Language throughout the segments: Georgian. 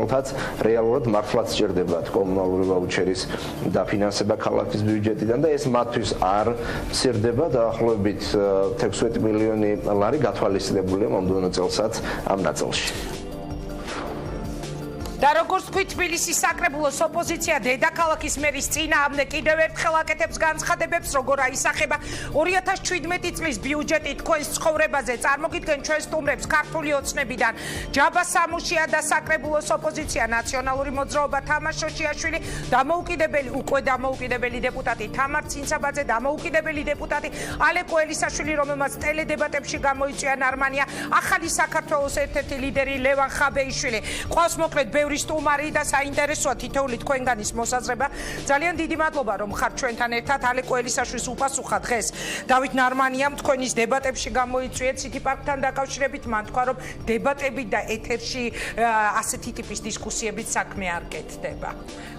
სახელთაც რეალურად მართლაც სჭირდებათ კომუნალური ვაუჩერის დაფინანსება ქალაქის ბიუჯეტიდან და ეს მათთვის არ მცირდება დაახლოებით 16 მილიონი ლარი გათვალისწინებულია მომდევნო წელსაც ამ ნაწილში. და როგორც თქვით, თბილისის საკრებულოს ოპოზიცია დედაქალაქის მერის წინააღმდეგ კიდევ ერთხელ აკეთებს განცხადებებს, როგორ აისახება 2017 წლის ბიუჯეტი თქვენს ცხოვრებაზე. წარმოგიდგენ ჩვენ სტუმრებს ქართული ოცნებიდან ჯაბა სამუშია და საკრებულოს ოპოზიცია ნაციონალური მოძრაობა თამარ შოშიაშვილი, უკვე დამოუკიდებელი დეპუტატი თამარ ცინცაბაძე, დამოუკიდებელი დეპუტატი ალეკო ელისაშვილი, რომელმაც ტელედებატებში გამოიწვია ნარმანია, ახალი საქართველოს ერთ-ერთი ლიდერი ლევან ხაბეიშვილი. ყავს მოკლედ ბევრი სტუმარი და საინტერესოა თითოეული თქვენგანის მოსაზრება. ძალიან დიდი მადლობა რომ ხართ ჩვენთან ერთად. ალეკო ელისაშვილის უპასუხა დღეს დავით ნარმანიამ თქვენის დებატებში გამოიწვიეთ City Park-თან დაკავშირებით. მან თქვა რომ დებატები და ეთერში ასეთი ტიპის დისკუსიებით საქმე არ კეთდება.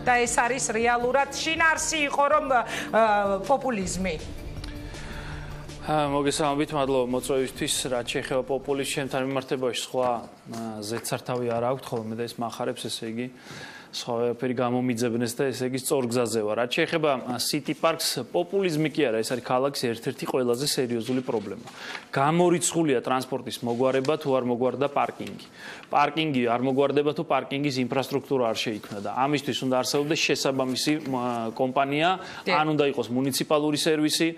და ეს არის რეალურად შინაარსი იყო რომ პოპულიზმი. მოგესალმებით, მადლობა მოწვევისთვის. რაც შეეხება პოპულიზმს, ჩემთან მიმართებაში სხვა ზეცართავი არ აქვს, ხოლმე და ეს მახარებს, ესე იგი სხვაებერი გამომიძებნეს და ესე იგი სწორ გზაზე ვარ. რაც შეეხება City Park-ს, პოპულიზმი კი არა, ეს არის ქალაქის ერთ-ერთი ყველაზე სერიოზული პრობლემა. გამორიცხულია ტრანსპორტის მოგვარება თუ არ მოგვარდა პარკინგი. პარკინგი არ მოგვარდება თუ პარკინგის ინფრასტრუქტურა არ შეიქმნა და ამისთვის უნდა არსებობდეს შესაბამისი კომპანია, ან უნდა იყოს მუნიციპალური სერვისი,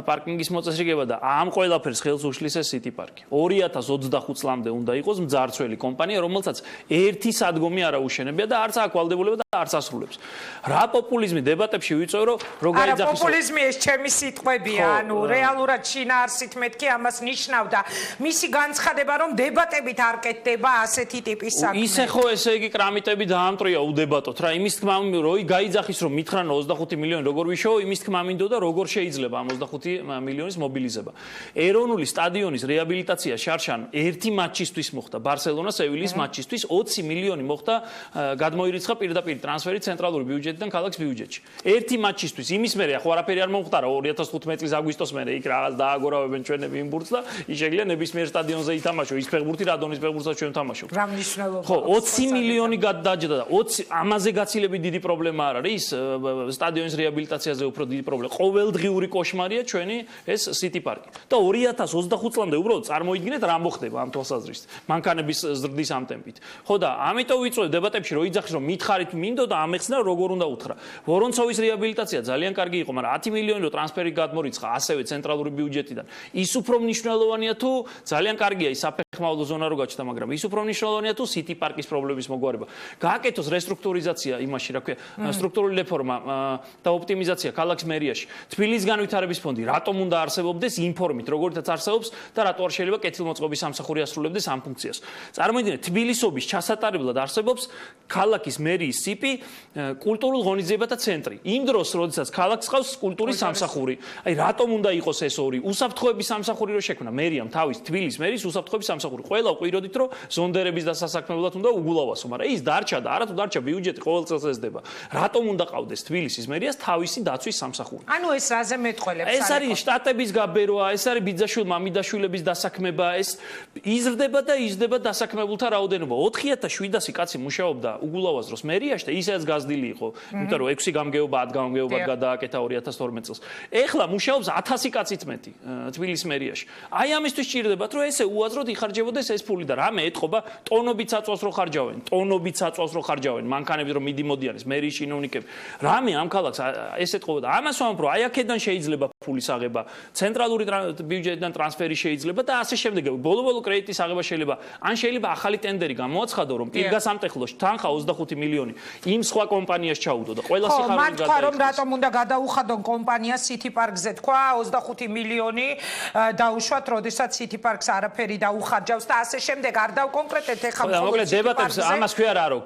პარკინგის მოწესრიგება და ამ ყველაფერს ხელს უშლის ეს City Park-ი. 2025 წლამდე უნდა იყოს მძარცველი კომპანია, რომელსაც ერთი სადგომი არ აუშენებია და არც აქვს ვალდებულება და არც ასრულებს. რა პოპულიზმი დებატებში ვიწევ რომ გაიძახის. არა პოპულიზმი ეს ჩემი სიტყვებია, ანუ რეალურად შინაარსით მეთქი ამას ნიშნავდა. მისი განცხადება რომ დებატებით არ კეთდება ასეთი ტიპის საქმე. ისე ხო ესე იგი კრამიტები დაამტრია უდებატოთ რა. იმის თქმა როი გაიძახის რომ მითხრანა 25 მილიონი როგორ ვიშოვო, იმის თქმა მინდო და როგორ შეიძლება ამ 25 მილიონის მობილიზება. ეროვნული სტადიონის რეაბილიტაცია შარშან ერთი მატჩისთვის მოხდა ბარსელონა სევილის მატჩისთვის 20 მილიონი მოხდა გადმოირიცხა პირდაპირ ტრანსფერი ცენტრალური ბიუჯეტიდან ქალაქის ბიუჯეტში. ერთი მატჩისთვის იმის მერე ახლა არაფერი არ მომხდარა 2015 წლის აგვისტოს მერე იქ რაღაც დააგორავებენ ჩვენები იმ ბურთს და იშეგლია ნებისმიერ სტადიონზე ითამაშო ის ფეხბურთი რადონის ფეხბურთსაც ჩვენ ვთამაშობ. რა მნიშვნელობა? ხო 20 მილიონი გადაჯდა და 20 ამაზე გაცილებით დიდი პრობლემა არ არის სტადიონის რეაბილიტაციაზე უფრო დიდი პრობლემა. ყოველდღიური კოშმარია ჩვენი ეს City Park. და 2025 წლამდე უბრალოდ წარმოიდგინეთ რა მოხდება ამ თვალსაზრისით. მანქანების ზრდის ამ ტემპით. ხო და ამიტომ ვიწევ დებატებში რომ იძახის რომ მითხარით მინდო და ამეხსნა როგორ უნდა უთხრა. ვორონცოვის რეაბილიტაცია ძალიან კარგი იყო, მაგრამ 10 მილიონი ტრანსფერი გადმორიცხა ასევე ცენტრალური ბიუჯეტიდან. ის უფრო მნიშვნელოვანია თუ ძალიან კარგია ის საფეხმავლო ზონა რო გაჩნდა, მაგრამ ის უფრო მნიშვნელოვანია თუ City Park-ის პრობლემის მოგვარება. გააკეთოს რესტრუქტურიზაცია იმაში, რა ქვია, სტრუქტურული რეფორმა და ოპტიმიზაცია ქალაქის მერიაში. თბილისის განვითარების ფონდი რატომ უნდა არსებობდეს იმ ფორმით, როგორიცაც არსებობს და რატო არ შეიძლება კეთილმოწყობის სამსახური ასრულებდეს ამ ფუნქციას. წარმოიდგინეთ, თბილისობის ჩასატარებლად არსებობს ქალაქის მერიის სიპი კულტურულ ღონისძიებათა ცენტრი. იმ დროს, როდესაც ქალაქს ყავს კულტურის სამსახური. აი რატომ უნდა იყოს ეს ორი? უსაფრთხოების სამსახური რო შექმნა მერიამ თავის თბილისის მერის უსაფრთხოების სამსახური. ყველა ვყიროდით რომ ზონდერების დასასაქმებლად უნდა უგულავასო, მაგრამ ის დარჩა და არათუ დარჩა ბიუჯეტი ყოველ წელს ესდება. რატომ უნდა ყავდეს თბილისის მერიას თავისი დაცვის სამსახური? ანუ ეს რაზე მეტყველებს? ეს არის შტატების გაბერვა, ეს არის ბიძაშვილ მამიდაშვილების დასაქმება, ეს იზრდება და იზრდება დასაქმებულთა რაოდენობა. 4700 კაცი მუშაობდა უგულავას დროს მერიაში და ისედაც გაზრდილი იყო, იმიტომ რომ 6 გამგეობა 10 გამგეობად გადააკეთა 2012 წელს. ეხლა მუშაობს 1000 კაცით მეტი თბილისის მერიაში. აი ამისთვის ჭირდებათ რომ ესე უაზროდ იხარჯებოდეს ეს ფული და რამე ეთყობა ტონობით საწვავს რო ხარჯავენ, ტონობით საწვავს რო ხარჯავენ, მანქანები რომ მიდიმოდიან ეს მერიის ჩინოვნიკები. რამე ამ ქალაქს ეს ეთყობა და ამას ვამბობ რომ აი აქედან შეიძლება ფულის აღება, ცენტრალური ბიუჯეტიდან ტრანსფერი შეიძლება და ასე შემდეგ. ბოლო-ბოლო კრედიტის აღება შეიძლება, ან შეიძლება ახალი ტენდერი გამოაცხადო რომ პირგასამტეხლოში თანხა 25 მილიონი იმ სხვა კომპანიას ჩაუდო და ყველა სიხარული გადაიქცეს. ხო, თქვა რომ რატომ უნდა გადაუხადონ კომპანია City Park-ზე, თქვა 25 მილიონი დაუშვათ, როდესაც City Park-ს არაფერი დაუხარჯავს და ასე შემდეგ. არ დავკონკრეტეთ ეხლა მხოლოდ მოკლედ დებატებს ამას ქვია რა რომ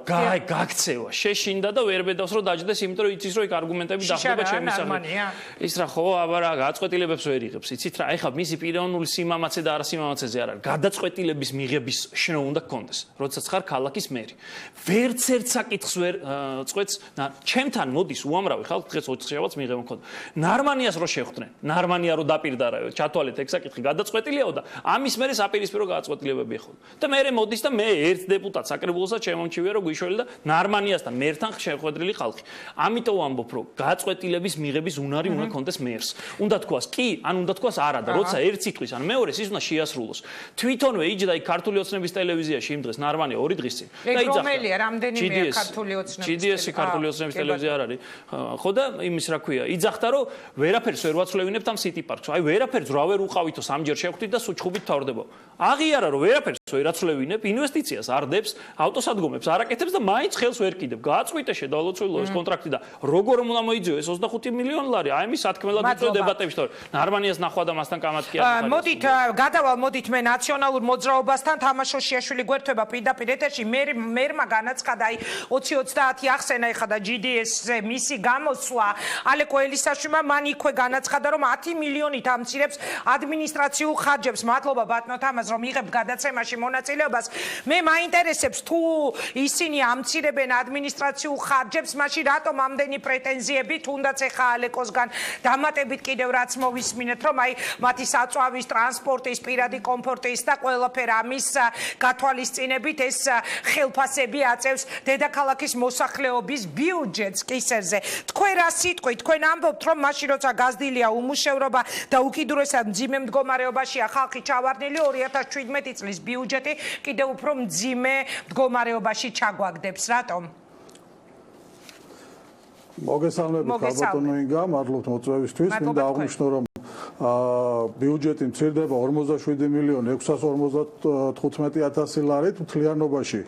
გაქცევა, შეშინდა და ვერ ბედავს რომ დაჯდეს, იმიტომ რომ იცის რომ იქ არგუმენტები დახდება ჩემი სახით. ის რა ხო, აბა რა გაწყვეტილებებს ვერ იღებს. იცით რა, ეხლა მისი პიროვნული სიმამაცე და არა სიმამაცეზე არა, გადაწყვეტილების მიღების შნო უნდა გქონდეს, როდესაც ხარ ქალაქის მერი. ვერც ერთ საკითხს ვერ წყვეტს. ჩემთან მოდის უამრავი ხალხი დღეს 20 შაბათს მიღება მქონდა. ნარმანიას რო შეხვდნენ, ნარმანია რო დაპირდარა, ჩათვალეთ ეგ საკითხი გადაწყვეტილიაო და ამის მერე საპირისპირო გადაწყვეტილებები ეხლა. და მე მოდის და მე ერთ დეპუტატს საკრებულოსაც შემომჩივია რომ გვიშველი და ნარმანიასთან მერთან შეხვედრილი ხალხი. ამიტომ ვამბობ რომ გადაწყვეტილების მიღების უნარი უნდა კონდეს მერს. უნდა თქვას კი, ან უნდა თქვას არა და როცა ერთ სიტყვის ან მეორეს ის უნდა შეასრულოს. თვითონვე იჯდა იქ ქართული ოცნების ტელევიზიაში იმ დღეს ნარმანია 2 დღის წინ. და იძახა. რომელია რამდენიმე ქართული ოცნების GDS-ი ქართული ოცნების ტელევიზია არ არის. ხო და იმის რა ქვია, იძახდა რომ ვერაფერს ვერ ვაცვლევინებთ ამ City Park-ს. აი ვერაფერს რა ვერ უყავითო სამჯერ შევხვდით და სუჩხუბით თავდება. აღიარა რომ ვერაფერს ვერ აცვლევინებ, ინვესტიციას არდებს, ავტოსადგომებს არაკეთებს და მაინც ხელს ვერ კიდებ. გააწყვიტე შედავლოცულო ეს კონტრაქტი და როგორ უნდა მოიძიო ეს 25 მილიონი ლარი. აი ამის სათქმელად ვიწვევ დებატებში, თორე ნარმანიას ნახვა და მასთან კამათი არ. მოდით გადავალ მე ნაციონალურ მოძრაობასთან თამაშო შეშვილი გვერდება პირდაპირ ეთერში მერმა განაცხადა აი 20-30 ახსენა ეხა და GDS-ზე მისი გამოსვლა ალეკო ელისაშვილმა მან იქვე განაცხადა რომ 10 მილიონით ამცირებს ადმინისტრაციულ ხარჯებს. მადლობა ბატონო თამაზ რომ იღებ გადაცემაში მონაწილეობას. მე მაინტერესებს თუ ისინი ამცირებენ ადმინისტრაციულ ხარჯებს, მაშინ რატომ ამდენი პრეტენზიები თუნდაც ეხა ალეკოსგან დამატებით კიდევ რაც მოვისმინეთ რომ აი მათი საწვავის, ტრანსპორტის, პირადი კომფორტის და ყველაფერ ამის გათვალისწინებით ეს ხელფასები აწევს დედაქალაქის მოსახლეობის ბიუჯეტს კისერზე. თქვენ რა სიტყვით, თქვენ ამბობთ რომ მაშინ როცა გაზრდილია უმუშევრობა და უკიდურესად მძიმე მდგომარეობაშია ხალხი ჩავარდნილი 2017 წლის ბიუჯეტი კიდევ უფრო მძიმე მდგომარეობაში ჩაგვაგდებს. რატომ? მოგესალმებით ბატონო ინგა, მადლობთ მოწვევისთვის. მინდა აღვნიშნო რომ ბიუჯეტი მცირდება 47 მილიონი 655,000 ლარით მთლიანობაში.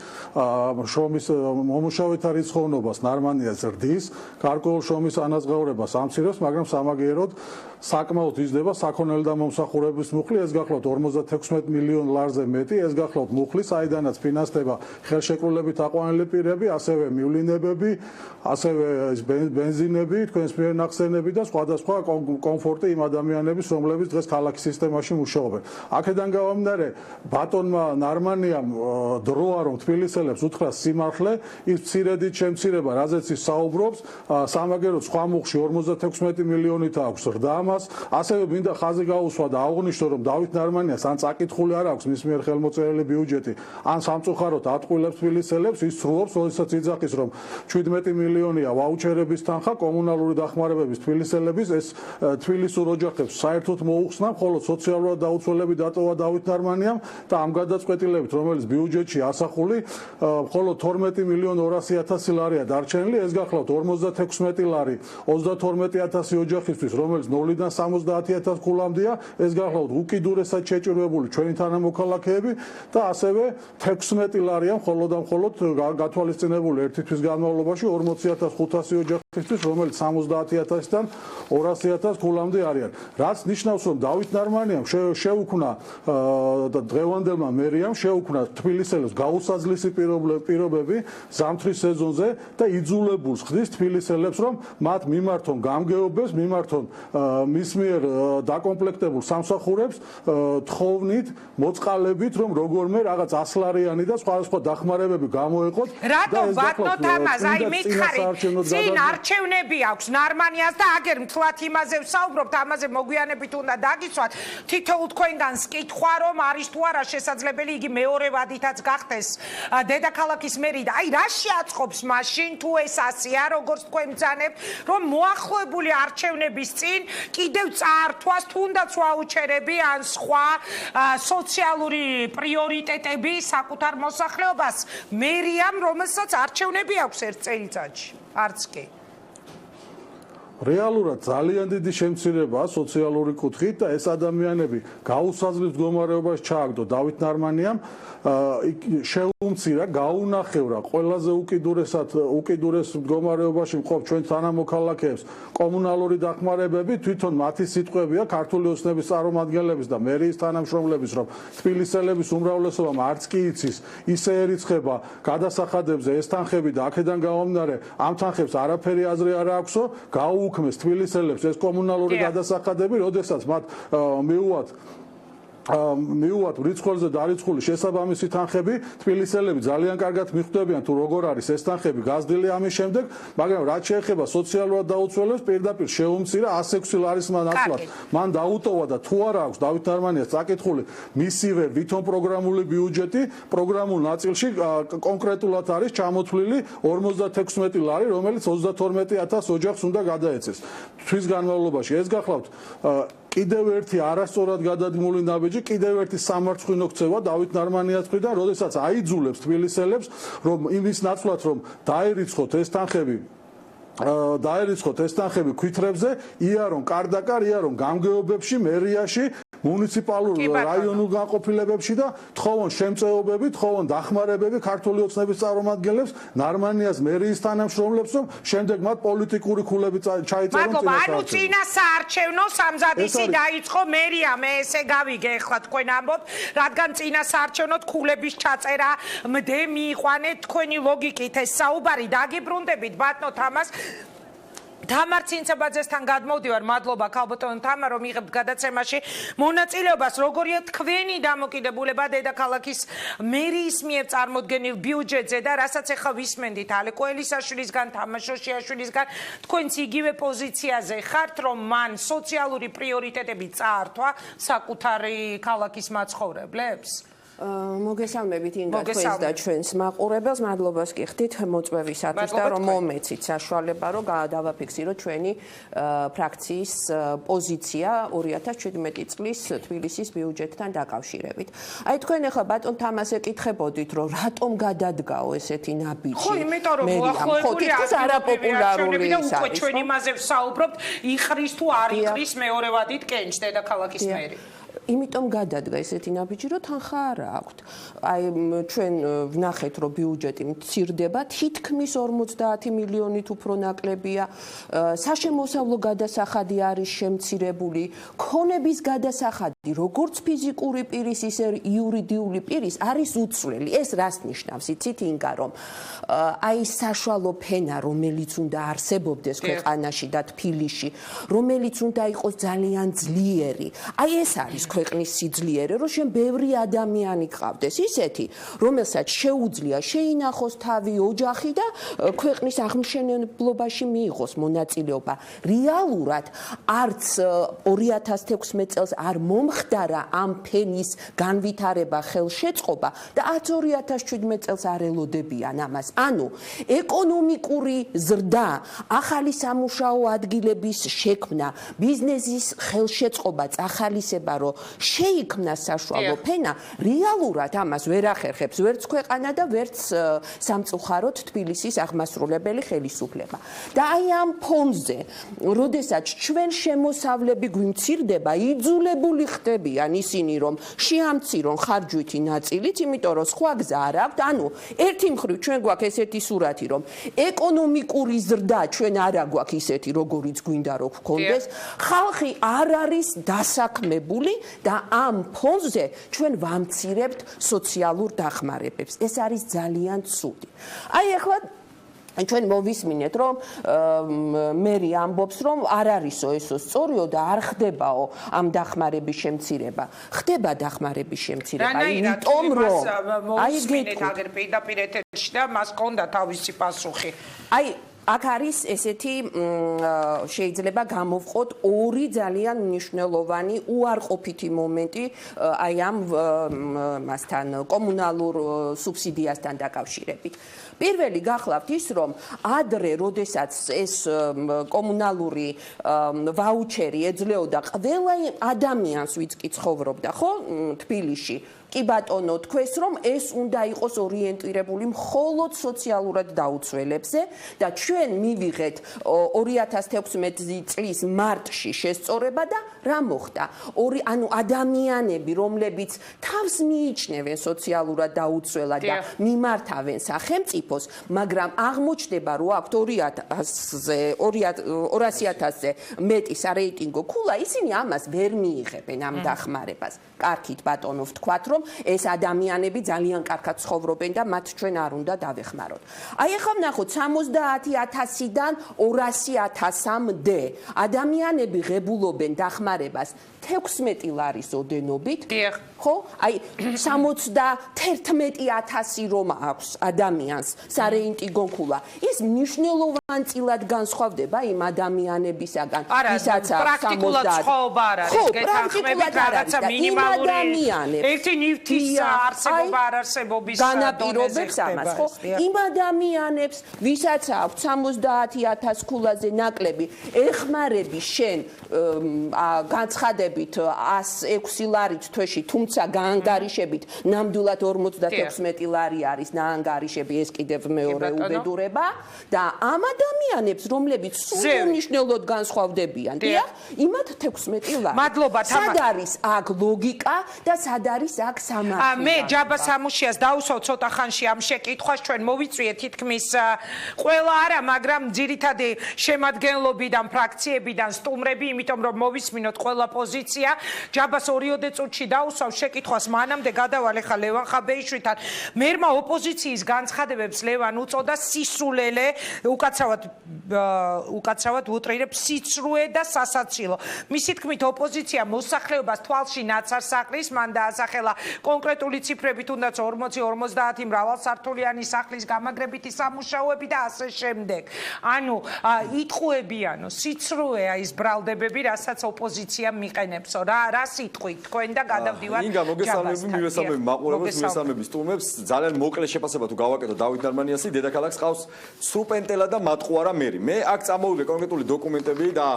შრომის მომუშავეთა რიცხოვნობას ნარმანია ზრდის, გარკვეულ შრომის ანაზღაურებას ამცირებს, მაგრამ სამაგიეროდ საკმაოდ იზრდება საქონელი და მომსახურების მუხლი, ეს გახლავთ 56 მილიონ ლარზე მეტი, ეს გახლავთ მუხლი, საიდანაც ფინანსდება ხელშეკრულებით აყვანილი პირები, ასევე მივლინებები, ასევე ბენზინები, თქვენს მიერ ნახსენები და სხვადასხვა კომფორტი იმ ადამიანების, რომლებიც დღეს ქალაქის სისტემაში მუშაობენ. აქედან გამომდინარე, ბატონმა ნარმანიამ დროა რომ თბილისელებს უთხრა სიმართლე, ის მცირედით შემცირება, რაზეც ის საუბრობს, სამაგეროდ სხვა მუხლში 56 მილიონით აქვს ზრდა. ასევე მინდა ხაზი გაუსვა და აღვნიშნო რომ დავით ნარმანიას ან წაკითხული არ აქვს მის მიერ ხელმოწერილი ბიუჯეტი ან სამწუხაროდ ატყუილებს თბილისელებს ის სრულობს როდესაც იძახის რომ 17 მილიონია ვაუჩერების თანხა კომუნალური დახმარებების თბილისელების ეს თბილისურ ოჯახებს საერთოდ მოუხსნა მხოლოდ სოციალურად დაუცველები დატოვა დავით ნარმანიამ და ამ გადაწყვეტილებით რომელიც ბიუჯეტში ასახული მხოლოდ 12 მილიონ 200,000 ლარია დარჩენილი ეს გახლავთ 56 ლარი 32,000 ოჯახისთვის რომელიც 0-დან 70,000 ქულამდეა ეს გახლავთ უკიდურესად შეჭირვებული ჩვენი თანამოქალაქეები და ასევე 16 ლარია მხოლოდ და მხოლოდ გათვალისწინებული ერთი თვის განმავლობაში 40,500 ოჯახისთვის რომელიც 70,000-დან 200,000 ქულამდე არიან რაც ნიშნავს რომ დავით ნარმანიამ შეუქმნა და დღევანდელმა მერიამ შეუქმნა თბილისელებს გაუსაძლისი პირობები ზამთრის სეზონზე და იძულებულს ხდის თბილისელებს რომ მათ მიმართონ გამგეობებს მიმართონ მის მიერ დაკომპლექტებულ სამსახურებს თხოვნით, მოწყალებით, რომ როგორმე რაღაც 100 ლარიანი და სხვადასხვა დახმარებები გამოეყოთ. რატომ ბატონო თამაზ, აი მითხარით, წინ არჩევნები აქვს ნარმანიას და აგერ მთლად იმაზე ვსაუბრობთ, ამაზე მოგვიანებით უნდა დაგიცვათ. თითოეულ თქვენგანს კითხვა რომ არის თუ არა შესაძლებელი იგი მეორე ვადითაც გახდეს დედაქალაქის მერი და აი რა შეაწყობს მაშინ თუ ეს ასია, როგორც თქვენ ბრძანებთ, რომ მოახლოებული არჩევნების წინ კიდევ წაართვას თუნდაც ვაუჩერები ან სხვა სოციალური პრიორიტეტები საკუთარ მოსახლეობას მერიამ რომელსაც არჩევნები აქვს ერთ წელიწადში არც კი რეალურად ძალიან დიდი შემცირებაა სოციალური კუთხით და ეს ადამიანები გაუსაძლის მდგომარეობაში ჩააგდო დავით ნარმანიამ შეუმცირა გაუნახევრა ყველაზე უკიდურეს მდგომარეობაში მყოფ ჩვენ თანამოქალაქეებს კომუნალური დახმარებები თვითონ მათი სიტყვებია ქართული ოცნების წარმომადგენლების და მერიის თანამშრომლების რომ თბილისელების უმრავლესობამ არც კი იცის ისე ერიცხება გადასახადებზე ეს თანხები და აქედან გამომდინარე ამ თანხებს არაფერი აზრი არ აქვსო გაუქმეს თბილისელებს ეს კომუნალური გადასახადები როდესაც მათ მიუვათ მიუვათ რიცხვებზე დარიცხული შესაბამისი თანხები, თბილისელები ძალიან კარგად მიხვდებიან თუ როგორ არის ეს თანხები გაზრდილი ამის შემდეგ, მაგრამ რაც შეეხება სოციალურად დაუცველებს, პირდაპირ შეუმცირა 106 ლარისმა ნაცვლად. მან დაუტოვა და თუ არა აქვს დავით ნარმანიას წაკითხული მისივე ვითომ პროგრამული ბიუჯეტი, პროგრამულ ნაწილში კონკრეტულად არის ჩამოთვლილი 56 ლარი, რომელიც 32000 ოჯახს უნდა გადაეცეს. თვის განმავლობაში ეს გახლავთ კიდევ ერთი არასწორად გადადგმული ნაბიჯი, კიდევ ერთი სამარცხვინო ქცევა დავით ნარმანიას მხრიდან, როდესაც აიძულებს თბილისელებს, რომ იმის ნაცვლად რომ დაერიცხოთ ეს თანხები ქვითრებზე, იარონ კარდაკარ, იარონ გამგეობებში, მერიაში, მუნიციპალურ რაიონულ განყოფილებებში და თხოვონ შემწეობები, თხოვონ დახმარებები ქართული ოცნების წარმომადგენლებს, ნარმანიას მერიის თანამშრომლებს, რომ შემდეგ მათ პოლიტიკური ქულები ჩაიწერონ წინასაარჩევნო. ანუ წინასაარჩევნო სამზადისი დაიწყო მერია, მე ესე გავიგე ახლა თქვენ ამბობთ, რადგან წინასაარჩევნოდ ქულების ჩაწერა მდე მიიყვანეთ თქვენი ლოგიკით ეს საუბარი დაგიბრუნდებით ბატონო თამას თამარ ცინცაბაძესთან გადმოვდივარ, მადლობა ქალბატონ თამარ, რომ იღებთ გადაცემაში მონაწილეობას. როგორია თქვენი დამოკიდებულება დედაქალაქის მერიის მიერ წარმოდგენილ ბიუჯეტზე და რასაც ახლა ვისმენდით ალე კოელისაშვილისგან, თამარ შოშიაშვილისგან, თქვენც იგივე პოზიციაზე ხართ, რომ მან სოციალური პრიორიტეტები წაართვა საკუთარი ქალაქის მაცხოვრებლებს? მოგესალმებით ინგა თქვენს და ჩვენს მაყურებელს, მადლობას გიხდით მოწვევისათვის და რომ მომეცით საშუალება, რომ დავაფიქსიროთ ჩვენი ფრაქციის პოზიცია 2017 წლის თბილისის ბიუჯეტთან დაკავშირებით. აი თქვენ ახლა ბატონ თამას ეკითხებოდით, რომ რატომ გადადგაო ესეთი ნაბიჯი? ხო, იმიტომ რომ მოახლოებულია არაპოპულარული და უკვე ჩვენ იმაზე ვსაუბრობთ, იყრის თუ არ იყრის მეორევადით კენჭ დედაქალაქის მერი. იმიტომ გადადგა ესეთი ნაბიჯი, რომ თანხა არ აქვთ. აი ჩვენ ვნახეთ, რომ ბიუჯეტი მცირდება, თითქმის 50 მილიონით უფრო ნაკლებია. საშემოსავლო გადასახადი არის შემცირებული, ქონების გადასახადი, როგორც ფიზიკური პირის, ისე იურიდიული პირის არის უცვლელი. ეს რას ნიშნავს? იცით ინგა, რომ აი საშუალო ფენა, რომელიც უნდა არსებობდეს ქვეყანაში და თბილისში, რომელიც უნდა იყოს ძალიან ძლიერი. აი ეს არის ქვეყნის სიძლიერე, რომ შენ ბევრი ადამიანი გყავდეს, ისეთი, რომელსაც შეუძლია შეინახოს თავი, ოჯახი და ქვეყნის აღმშენებლობაში მიიღოს მონაწილეობა. რეალურად არც 2016 წელს არ მომხდარა ამ ფენის განვითარება, ხელშეწყობა და 2017 წელს არ ელოდებიან ამას. ანუ ეკონომიკური ზრდა, ახალი სამუშაო ადგილების შექმნა, ბიზნესის ხელშეწყობა, წახალისება, რომ შეიქმნა საშუალო ფენა, რეალურად ამას ვერ ახერხებს ვერც ქვეყანა და ვერც სამწუხაროდ თბილისის აღმასრულებელი ხელისუფლება. და აი ამ ფონზე, როდესაც ჩვენ შემოსავლები გვიმცირდება, იძულებული ხდებიან ისინი, რომ შეამცირონ ხარჯვითი ნაწილით, იმიტომ რომ სხვა გზა არ აქვთ. ანუ ერთი მხრივ ჩვენ გვაქვს ესეთი სურათი, რომ ეკონომიკური ზრდა ჩვენ არ აგვაქვს ისეთი, როგორიც გვინდა რომ გქონდეს. ხალხი არ არის დასაქმებული და ამ ფონზე ჩვენ ვამცირებთ სოციალურ დახმარებებს. ეს არის ძალიან ცუდი. აი ახლა ჩვენ მოვისმინეთ, რომ მერი ამბობს, რომ არ არისო ესო სწორიო და არ ხდებაო ამ დახმარების შემცირება. ხდება დახმარების შემცირება, იმიტომ რომ აი გეტყვით აგერ პირდაპირ ეთერში და მას კონდა თავისი პასუხი. აი აქ არის ესეთი შეიძლება გამოვყოთ ორი ძალიან მნიშვნელოვანი უარყოფითი მომენტი აი ამ მასთან კომუნალურ სუბსიდიასთან დაკავშირებით. პირველი გახლავთ ის, რომ ადრე, როდესაც ეს კომუნალური ვაუჩერი ეძლეოდა ყველა ადამიანს, ვინც კი ცხოვრობდა, ხო, თბილისში, კი ბატონო, თქვენს რომ ეს უნდა იყოს ორიენტირებული მხოლოდ სოციალურად დაუცველებზე და ჩვენ მივიღეთ 2016 წლის მარტში შესწორება და რა მოხდა? ანუ ადამიანები, რომლებიც თავს მიიჩნევენ სოციალურად დაუცველად და მიმართავენ სახელმწიფოს, მაგრამ აღმოჩნდება, რომ აქვთ 200,000-ზე მეტი სარეიტინგო ქულა, ისინი ამას ვერ მიიღებენ ამ დახმარებას. კარგით ბატონო, ვთქვათ, რომ რომ ეს ადამიანები ძალიან კარგად ცხოვრობენ და მათ ჩვენ არ უნდა დავეხმაროთ. აი ახლა ვნახოთ 70,000-დან 200,000-მდე ადამიანები ღებულობენ დახმარებას 16 ლარის ოდენობით. ხო? აი 71,000 რომ აქვს ადამიანს სარეინტიგო ქულა. ის მნიშვნელოვანწილად განსხვავდება იმ ადამიანებისაგან, ვისაც აქვს 70. პრაქტიკულად ცხოვრება არ არის, გეთანხმებით რაღაცა მინიმალური ერთი ნივთის არსებობა არ არსებობის განაპირობებს ამას, ხო? იმ ადამიანებს, ვისაც აქვს 70,000 ქულაზე ნაკლები, ეხმარები შენ განცხადებით 106 ლარით თვეში, თუმცა გაანგარიშებით ნამდვილად 56 ლარი არის ნაანგარიშები, ეს კიდევ მეორე უბედურება და ამ ადამიანებს, რომლებიც სულ უნიშნელოდ განსხვავდებიან, დიახ, იმათ 16 ლარი. მადლობა, თამარ. სად არის აქ ლოგიკა და სად არის აქ სამართლიანობა? მე ჯაბა სამუშიას დაუსვავ ცოტა ხანში ამ შეკითხვას, ჩვენ მოვიწვიეთ თითქმის ყველა არა, მაგრამ ძირითადი შემადგენლობიდან, ფრაქციებიდან სტუმრები, იმიტომ რომ მოვისმინოთ ყველა პოზიცია. ჯაბას 2 წუთში დაუსვავ შეკითხვას, მანამდე გადავალ ახლა ლევან ხაბეიშვილთან. მერმა ოპოზიციის განცხადებებს ლევან უწოდა სისულელე, უკაცრავად უტრირებ სიცრუე და სასაცილო. მისი თქმით ოპოზიცია მოსახლეობას თვალში ნაცარს აყრის, მან დაასახელა კონკრეტული ციფრები, თუნდაც 40-50 მრავალსართულიანი სახლის გამაგრებითი სამუშაოები და ასე შემდეგ. ანუ იტყუებიანო, სიცრუეა ის ბრალდებები, რასაც ოპოზიცია მიყენებსო. რა სიტყვით თქვენ და გადავდივართ. ინგა მოგესალმები, მივესალმები მაყურებელს, მივესალმები სტუმრებს. ძალიან მოკლე შეფასება თუ გავაკეთო დავით ნარმანიასი, დედაქალაქს ყავს სრუპენტელა და მატყუარა მერი. მე აქ წამოვიდე კონკრეტული დოკუმენტები და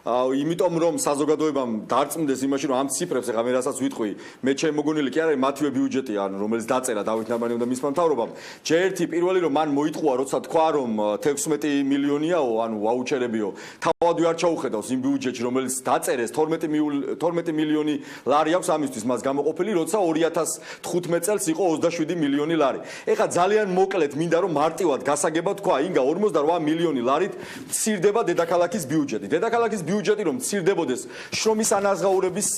იმიტომ რომ საზოგადოებამ დარწმუნდეს იმაში რომ ამ ციფრებს ეხლა მე რასაც ვიტყვი, მე ჩემი მოგონილი კი არის მათივე ბიუჯეტი, ანუ რომელიც დაწერა დავით ნარმანიამ და მისმა მთავრობამ. ჯერტი პირველი რომ მან მოიტყუა, როცა თქვა რომ 16 მილიონიაო, ანუ ვაუჩერებიო, თავად არ ჩაუხედავს იმ ბიუჯეტში, რომელიც დაწერეს 12 მილიონი ლარი აქვს ამისთვის მას გამოყოფილი, როცა 2015 წელს იყო 27 მილიონი ლარი. ეხლა ძალიან მოკლედ მინდა რომ მარტივად გასაგებად თქვა, ინგა 48 მილიონი ლარით მცირდება დედაქალაქის ბიუჯეტი. დედაქალაქის ბიუჯეტი რომ მცირდებოდეს შრომის ანაზღაურების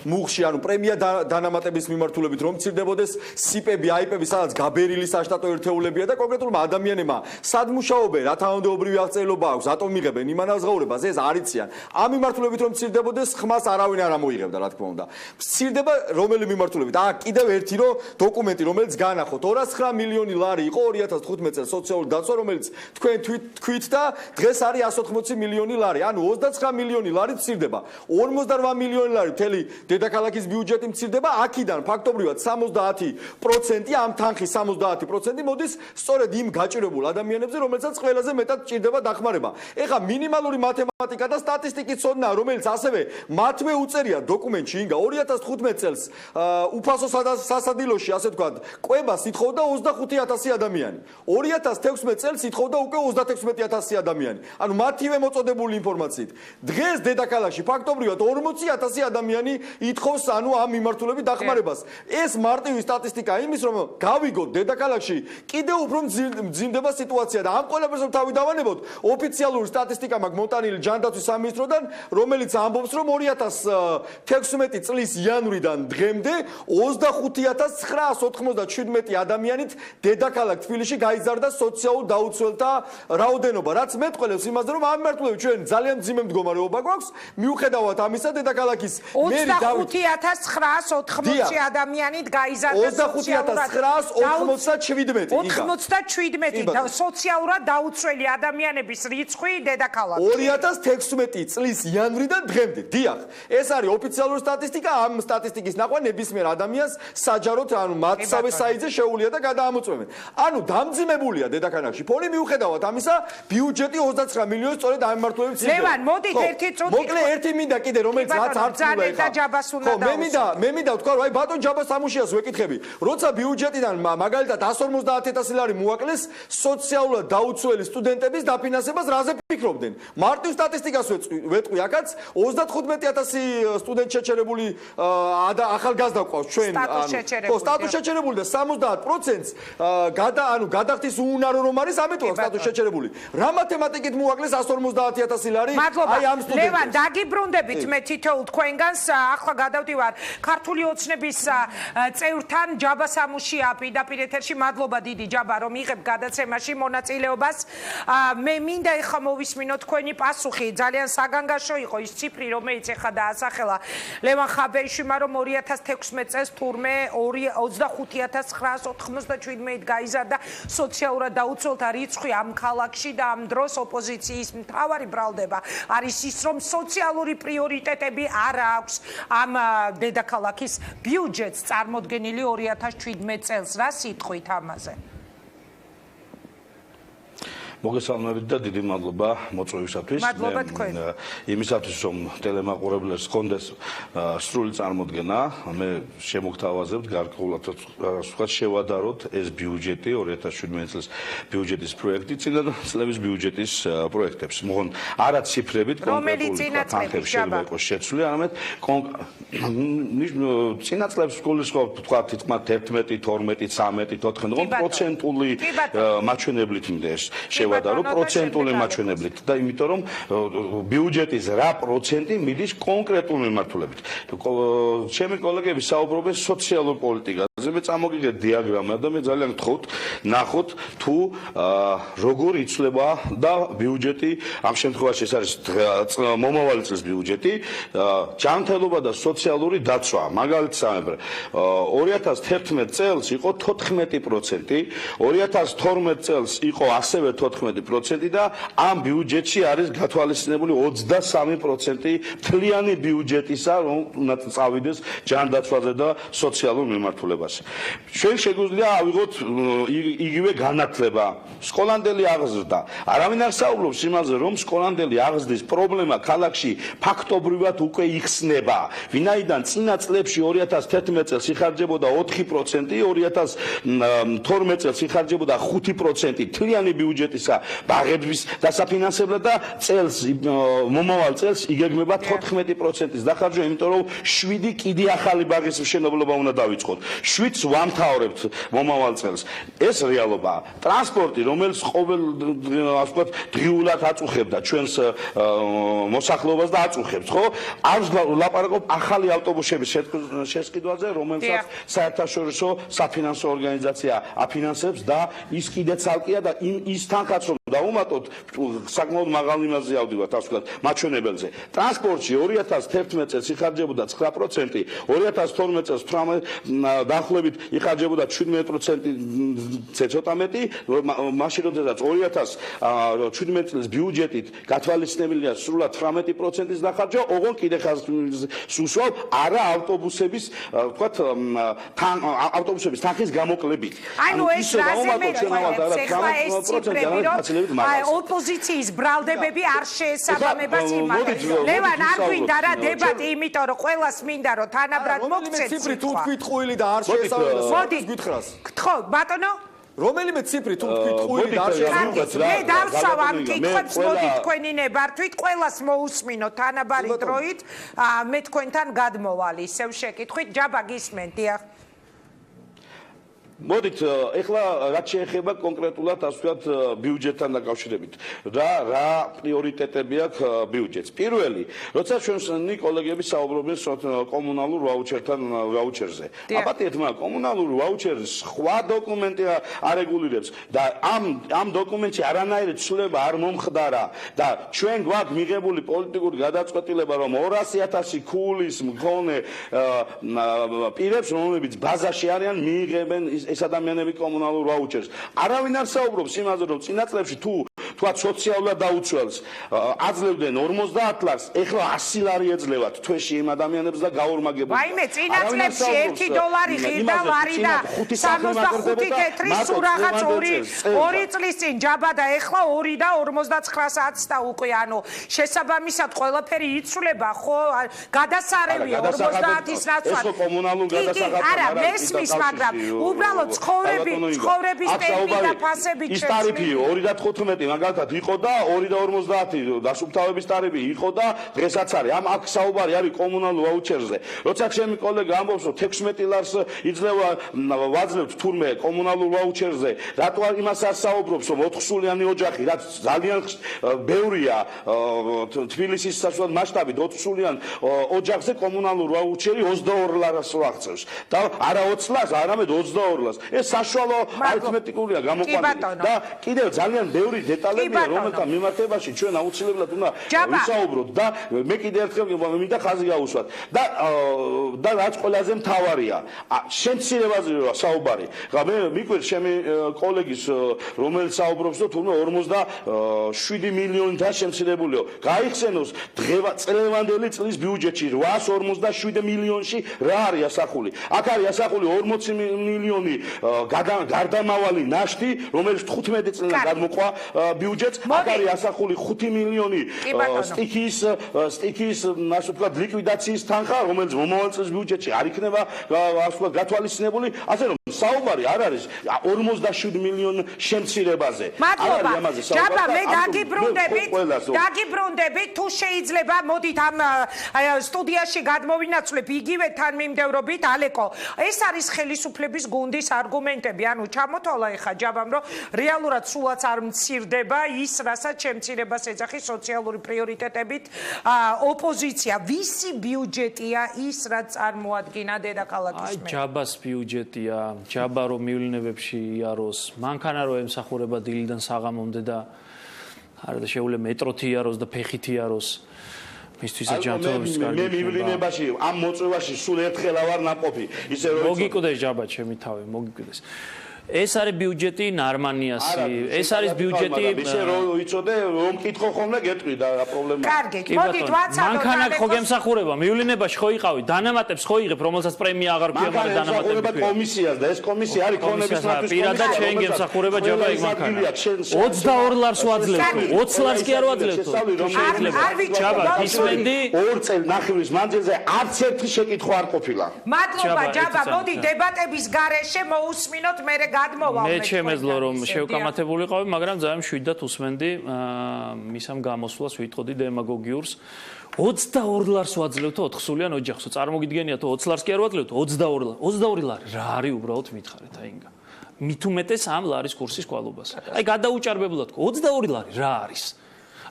მუხში, ანუ პრემია დანამატების მიმართულებით რომ მცირდებოდეს სიპები, აიპები, სადაც გაბერილი საშტატო ერთეულებია და კონკრეტულმა ადამიანებმა სად მუშაობენ, რა თანამდებობრივი აღწერილობა აქვს, რატომ იღებენ იმ ანაზღაურებას, ეს არ იციან. ამ მიმართულებით რომ მცირდებოდეს, ხმას არავინ არ ამოიღებდა, რა თქმა უნდა. მცირდება რომელი მიმართულებით? აქ კიდევ ერთი დოკუმენტი, რომელიც განახოთ, 209 მილიონი ლარი იყო 2015 წელს სოციალური დაცვა, რომელიც თქვენ თქვით და დღეს არის 180 მილიონი ლარი. ანუ 29 მილიონი ლარი მცირდება. 48 მილიონი ლარი მთელი დედაქალაქის ბიუჯეტი მცირდება. აქედან ფაქტობრივად 70% ამ თანხის 70% მოდის სწორედ იმ გაჭირებულ ადამიანებზე, რომელსაც ყველაზე მეტად ჭირდება დახმარება. ეხლა მინიმალური მათემატიკა და სტატისტიკის ცოდნა, რომელიც ასევე მათვე უწერია დოკუმენტში, ინგა 2015 წელს უფასო სასადილოში, ასე ვთქვათ, კვებას ითხოვდა 25,000 ადამიანი. 2016 წელს ითხოვდა უკვე 36,000 ადამიანი. ანუ მათივე მოწოდებული ინფორმაციით. დღეს დედაქალაქში ფაქტობრივად 40,000 ადამიანი ითხოვს ანუ ამ მიმართულებით დახმარებას. ეს მარტივი სტატისტიკა იმის, რომ გავიგოთ დედაქალაქში კიდევ უფრო მძიმდება სიტუაცია და ამ ყველაფერს თავი დავანებოთ, ოფიციალური სტატისტიკა მაქვს მომტანილი ჯანდაცვის სამინისტროდან, რომელიც ამბობს, რომ 2016 წლის იანვრიდან დღემდე 25,997 ადამიანით დედაქალაქ თბილისში გაიზარდა სოციალურ დაუცველთა რაოდენობა, რაც მეტყველებს იმაზე, რომ ამ მიმართულებით ჩვენ ძალიან მძიმე მდგომარეობა გვაქვს, მიუხედავად ამისა დედაქალაქის მერი 25,980 ადამიანით გაიზარდა 25,987 87 სოციალურად დაუცველი ადამიანების რიცხვი დედაქალაქში 2016 წლის იანვრიდან დღემდე. დიახ, ეს არის ოფიციალური სტატისტიკა, ამ სტატისტიკის ნახვა ნებისმიერ ადამიანს საჯაროდ, ანუ მათსავე საიტზე შეუძლია და გადაამოწმებენ. ანუ დამძიმებულია დედაქალაქში ფონი, მიუხედავად ამისა, ბიუჯეტი 29 მილიონი სწორედ ამ მიმართულებით მცირდება. ლევან, მოდით ერთი წუთი. მოკლე ერთი მინდა კიდე, რომელიც რაც არ ცულა ეხა. მე მინდა ვთქვა, რომ აი ბატონ ჯაბას სამუშიას ვეკითხები. როცა ბიუჯეტიდან მაგალითად 150,000 ლარი მოაკლეს სოციალურად დაუცველი სტუდენტების დაფინანსებას, რაზე ფიქრობდნენ? მარტივ სტატისტიკას ვეტყვი, აქაც 35,000 სტუდენტ შეჩერებული ახალგაზრდა გვყავს ჩვენ, სტატუს შეჩერებული და 70%-ს გადახდის უნარო რომ არის, ამიტომ სტატუს შეჩერებული. რა მათემატიკით მოაკლეს 150,000 ლარი? აი ამ სტუდენტებს. ლევან, დაგიბრუნდებით მე თითოეულ თქვენგანს, ახლა გადავდივარ ქართული ოცნების დედაქალაქის წევრთან ჯაბა სამუშია პირდაპირ ეთერში. მადლობა დიდი ჯაბა რომ იღებ გადაცემაში მონაწილეობას. მე მინდა ეხლა მოვისმინო თქვენი პასუხი. ძალიან საგანგაშო იყო ის ციფრი რომელიც ეხლა დაასახელა ლევან ხაბერიშვილმა რომ 2016 წელს თურმე 25997 გაიზარდა სოციალურად დაუცველთა რიცხვი ამ ქალაქში და ამ დროს ოპოზიციის მთავარი ბრალდება არის ის რომ სოციალური პრიორიტეტები არ აქვს ამ დედაქალაქის ბიუჯეტს წარმოდგენილი 2017 წელს. რა სიტყვით ამაზე? მოგესალმებით და დიდი მადლობა მოწვევისათვის. მადლობა თქვენ. იმისათვის რომ ტელემაყურებლებს ჰქონდეს სრული წარმოდგენა, მე შემოგთავაზებთ გარკვეულად ვთქვათ შევადაროთ ეს ბიუჯეტი 2017 წლის ბიუჯეტის პროექტი წინა წლების ბიუჯეტის პროექტებს. მოხონ არა ციფრებით კონკრეტული თანხები შეიძლება იყოს შეცვლილი, არამედ წინა წლების გულისხმობ ვთქვათ თითქმის 11, 12, 13, 14 პროცენტული მაჩვენებლით მინდეს შევადარო პროცენტული მაჩვენებლით და იმიტომ რომ ბიუჯეტის რა პროცენტი მიდის კონკრეტულ მიმართულებით. ჩემი კოლეგები საუბრობენ სოციალურ პოლიტიკაზე, მე წამოგიგეთ დიაგრამა და მე ძალიან გთხოვთ ნახოთ თუ როგორ იცვლება და ბიუჯეტი ამ შემთხვევაში ეს არის მომავალი წლის ბიუჯეტი, ჯანმრთელობა და სოციალური დაცვა. მაგალითად 2011 წელს იყო 14%, 2012 წელს იყო ასევე 14% და ამ ბიუჯეტში არის გათვალისწინებული 23% მთლიანი ბიუჯეტისა, რომ უნდა წავიდეს ჯანდაცვაზე და სოციალურ მიმართულებაზე. ჩვენ შეგვიძლია ავიღოთ იგივე განათლება. სკოლამდელი აღზრდა. არავინ არ საუბრობს იმაზე, რომ სკოლამდელი აღზრდის პრობლემა ქალაქში ფაქტობრივად უკვე იხსნება. ვინაიდან წინა წლებში 2011 წელს იხარჯებოდა 4%, 2012 წელს იხარჯებოდა 5% მთლიანი ბიუჯეტისა ბაღების დასაფინანსებლად და წელს მომავალ წელს იგეგმება 14%-ის დახარჯვა, იმიტომ რომ 7 კიდე ახალი ბაღის მშენებლობა უნდა დავიწყოთ. 7-ს ვამთავრებთ მომავალ წელს. ეს რეალობაა. ტრანსპორტი, რომელიც ყოველ ასე ვთქვათ, დღიურად აწუხებდა ჩვენს მოსახლეობას და აწუხებს, ხო? არც ლაპარაკობ ახალი ავტობუსების შესყიდვაზე, რომელსაც საერთაშორისო საფინანსო ორგანიზაცია აფინანსებს და ის კიდე ცალკეა და ის თანხაც რომ დავუმატოთ საკმაოდ მაღალ იმაზე ავდივართ, ასე ვთქვათ, მაჩვენებელზე. ტრანსპორტში 2011 წელს იხარჯებოდა 9%, 2012 წელს 18 დაახლოებით იხარჯებოდა 17%-ზე ცოტა მეტი, მაშინ როდესაც 2017 წლის ბიუჯეტით გათვალისწინებულია სრულად 18%-ის დახარჯვა, ოღონდ კიდე სუსვავ არა ავტობუსების, ვთქვათ, ავტობუსების თანხის გამოკლებით. ანუ ეს რაზე მეტყვი ეხლა ეს ციფრები რომ ოპოზიციის ბრალდებები არ შეესაბამებას იმას. ლევან არ გვინდა რა დებატი, იმიტომ რომ ყველას მინდა რომ თანაბრად მოგცეთ. ციფრი თუ თქვით ყუილი და არ შეესაბამება გითხრას. ხო, ბატონო? რომელიმე ციფრი თუ თქვით ყუილი და არ შეესაბამება. მე დავსვავ ამ კითხვებს, მოდი თქვენი ნებართვით, ყველას მოусმინო თანაბარი დროით, მე თქვენთან გადმოვალ ისევ შეკითხვით, ჯაბა გისმენთ, დიახ. მოდით ეხლა რაც შეეხება კონკრეტულად ასე ვთქვათ ბიუჯეტთან დაკავშირებით რა პრიორიტეტები აქვს ბიუჯეტს. პირველი, როცა ჩვენი კოლეგები საუბრობენ კომუნალურ ვაუჩერზე. აბატიეთ, მაგრამ კომუნალური ვაუჩერის სხვა დოკუმენტი არეგულირებს და ამ დოკუმენტში არანაირი ცვლილება არ მომხდარა და ჩვენ გვაქვს მიღებული პოლიტიკური გადაწყვეტილება, რომ 200,000 ქულის მქონე პირებს, რომლებიც ბაზაში არიან, მიიღებენ ეს ადამიანები კომუნალურ ვაუჩერს. არავინ არ საუბრობს იმაზე, რომ წინა წლებში თუ თქვათ სოციალურად დაუცველს აძლევდნენ 50 ლარს, ეხლა 100 ლარი ეძლევათ თვეში იმ ადამიანებს და გაორმაგებულნი. ვაიმე, წინა წლებში $1 ღირდა ლარი და 65 თეთრი სულ რაღაც 2 წლის წინ ჯაბა და ეხლა 2 და 59 საათს და უკვე ანუ შესაბამისად ყველაფერი იცვლება, ხო? გადასარევია 50-ის ნაცვლად. ეს კომუნალურ გადასახადთან არა მესმის, მაგრამ უბრალოდ ცხოვრების ტემპი და ფასები ის ტარიფი 2 და 15 მაგალითად იყო და 2.50 დასუფთავების ტარიფი იყო და დღესაც არის. აქ საუბარი არის კომუნალურ ვაუჩერზე. როცა ჩემი კოლეგა ამბობს, რომ 16 ლარს იძლევა ვაძლევთ თურმე კომუნალურ ვაუჩერზე, რატო იმას არ საუბრობს, რომ 4-სულიანი ოჯახი, რაც ძალიან ბევრია თბილისის საშუალო მასშტაბით 4-სულიან ოჯახზე კომუნალურ ვაუჩერი 22 ლარს აღწევს და არა 20 ლარს, არამედ 22 ლარს. ეს საშუალო არითმეტიკულია გამოყვანილი და კიდევ ძალიან ბევრი დეტალებია, რომელთა მიმართებაში ჩვენ აუცილებლად უნდა ვისაუბროთ და მე კიდევ ერთხელ მინდა ხაზი გაუსვათ და რაც ყველაზე მთავარია, შემცირებაზე საუბარი. მე მიკვირს ჩემი კოლეგის, რომელიც საუბრობს, რომ თურმე 47 მილიონი და შემცირებულიო. გაიხსენოს წლევანდელი წლის ბიუჯეტში 857 მილიონში რა არის ასახული. აქ არის ასახული 40 მილიონი გარდამავალი ნაშთი, რომელიც 15 წლიდან გადმოყვა ბიუჯეტს. აქ არის ასახული 5 მილიონი სტიქის ასე ვთქვათ ლიკვიდაციის თანხა, რომელიც მომავალ წლის ბიუჯეტში არ იქნება ასე ვთქვათ გათვალისწინებული. ასე რომ საუბარი არ არის 47 მილიონ შემცირებაზე. მადლობა. ჯაბა, მე დაგიბრუნდებით, თუ შეიძლება მოდით ამ სტუდიაში გადმოვინაცვლებ იგივე თანმიმდევრობით, ალეკო. ეს არის ხელისუფლების გუნდის არგუმენტები, ანუ ჩამოთვალა ეხა ჯაბამ, რომ რეალურად სულაც არ მცირდება ის, რასაც შემცირებას ეძახის სოციალური პრიორიტეტებით ოპოზიცია. ვისი ბიუჯეტია ის, რაც წარმოადგენა დედაქალაქის აი ჯაბას ბიუჯეტია, ჯაბა რომ მივლინებებში იაროს, მანქანა რომ ემსახურება დილიდან საღამომდე და არა და შეუძლია მეტროთი იაროს და ფეხით იაროს. მისთვისაც ჯანმრთელობის კარგი. მე მივლინებაში ამ მოწვევაში სულ ერთხელ ავარ ნაყოფი. ისე რომ მოგიკვდეს ჯაბა ჩემი თავი, მოგიკვდეს. ეს არის ბიუჯეტი ნარმანიასი. ეს არის ბიუჯეტი ისე რომ იცოდე რომ მკითხო ხოლმე გეტყვი და რა პრობლემაა. კარგი, მოდით ვაცადოთ. მანქანა ხო გემსახურება, მივლინებაში ხო იყავი, დანამატებს ხო იღებ, რომელსაც პრემია აღარ ქვია, მაგრამ დანამატები კომისიას და ეს კომისია არის ქონების მათთვის პირადად შენ გემსახურება ჯობა იქ მანქანა. 22 ლარს ვაძლევთ, 20 ლარს კი არ ვაძლევთ. ჯაბა, ისმენდი 2 წელნახევრის მანძილზე არც ერთი შეკითხვა არ ყოფილა. მადლობა ჯაბა, მოდი დებატების გარეშე მოусმინოთ მე მე ჩემეძლო რომ შევკამათებულიყავი, მაგრამ ძალიან მშვიდად უსმენდი მისამ გამოსვლას ვიტყოდი დემაგოგიურს. 22 ლარს ვაძლევთ 4-სულიან ოჯახს. წარმოგიდგენიათ 20 ლარს კი არ ვაძლევთ, 22 ლარი. რა არის უბრალოდ მითხარით აინგა. მით უმეტეს ამ ლარის კურსის კვალობას. აი გადაუჭარბებულად 22 ლარი რა არის?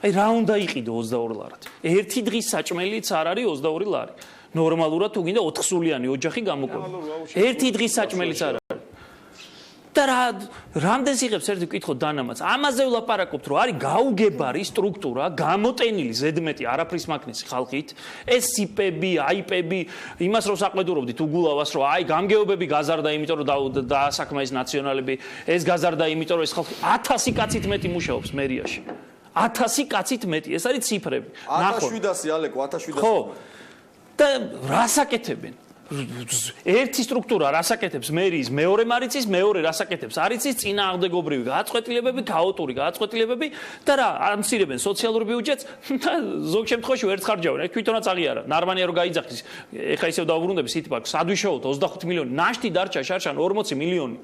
აი რა უნდა იყიდო 22 ლარად? ერთი დღის საჭმელიც არ არის 22 ლარი. ნორმალურად თუ გინდა 4-სულიანი ოჯახი გამოყვება. ერთი დღის საჭმელიც არ არის. და რამდენს იღებს ერთი ვკითხოთ დანამატს. ამაზე ვლაპარაკობთ, რომ არის გაუგებარი სტრუქტურა, გამოტენილი ზედმეტი არაფრის მაქნესი ხალხით. ეს სიპები, აიპები, იმას რომ საყვედურობდით უგულავას, რომ აი გამგეობები გაზარდა, იმიტომ რომ დაასაქმა ეს ნაციონალები, ეს გაზარდა, იმიტომ რომ ეს ხალხი 1000 კაცით მეტი მუშაობს მერიაში. 1000 კაცით მეტი, ეს არის ციფრები. 1700 ალეკო, 1700. ხო. და რას აკეთებენ? ერთი სტრუქტურა რასაკეთებს მერიის მეორე მარიცის მეორე რასაკეთებს არიცის წინააღმდეგობრივი გააწყვეტილებები ქაოტური გააწყვეტილებები და რა ამცირებენ სოციალურ ბიუჯეტს და ზოგ შემთხვევაში ვერც ხარჯავენ ეს თვითონაც აღიარა ნარმანია რომ გაიძახის ეხლა ისევ დავუბრუნდები სიტიპარკს ადვიშოოთ 25 მილიონი ნაშთი დარჩა შარშან 40 მილიონი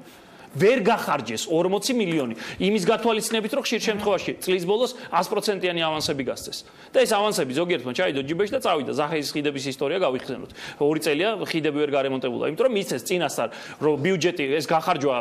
ვერ გახარჯეს 40 მილიონი იმის გათვალისწინებით რომ ხშირ შემთხვევაში წლის ბოლოს 100%-იანი ავანსები გასცეს და ეს ავანსები ზოგიერთმა ჩაიდო ჯიბეში და წავიდა ზახეის ხიდების ისტორია გავიხსენოთ 2 წელია ხიდები ვერ გარემონტებულა იმიტომ რომ მისცეს წინასწარ რომ ბიუჯეტი ეს გახარჯვა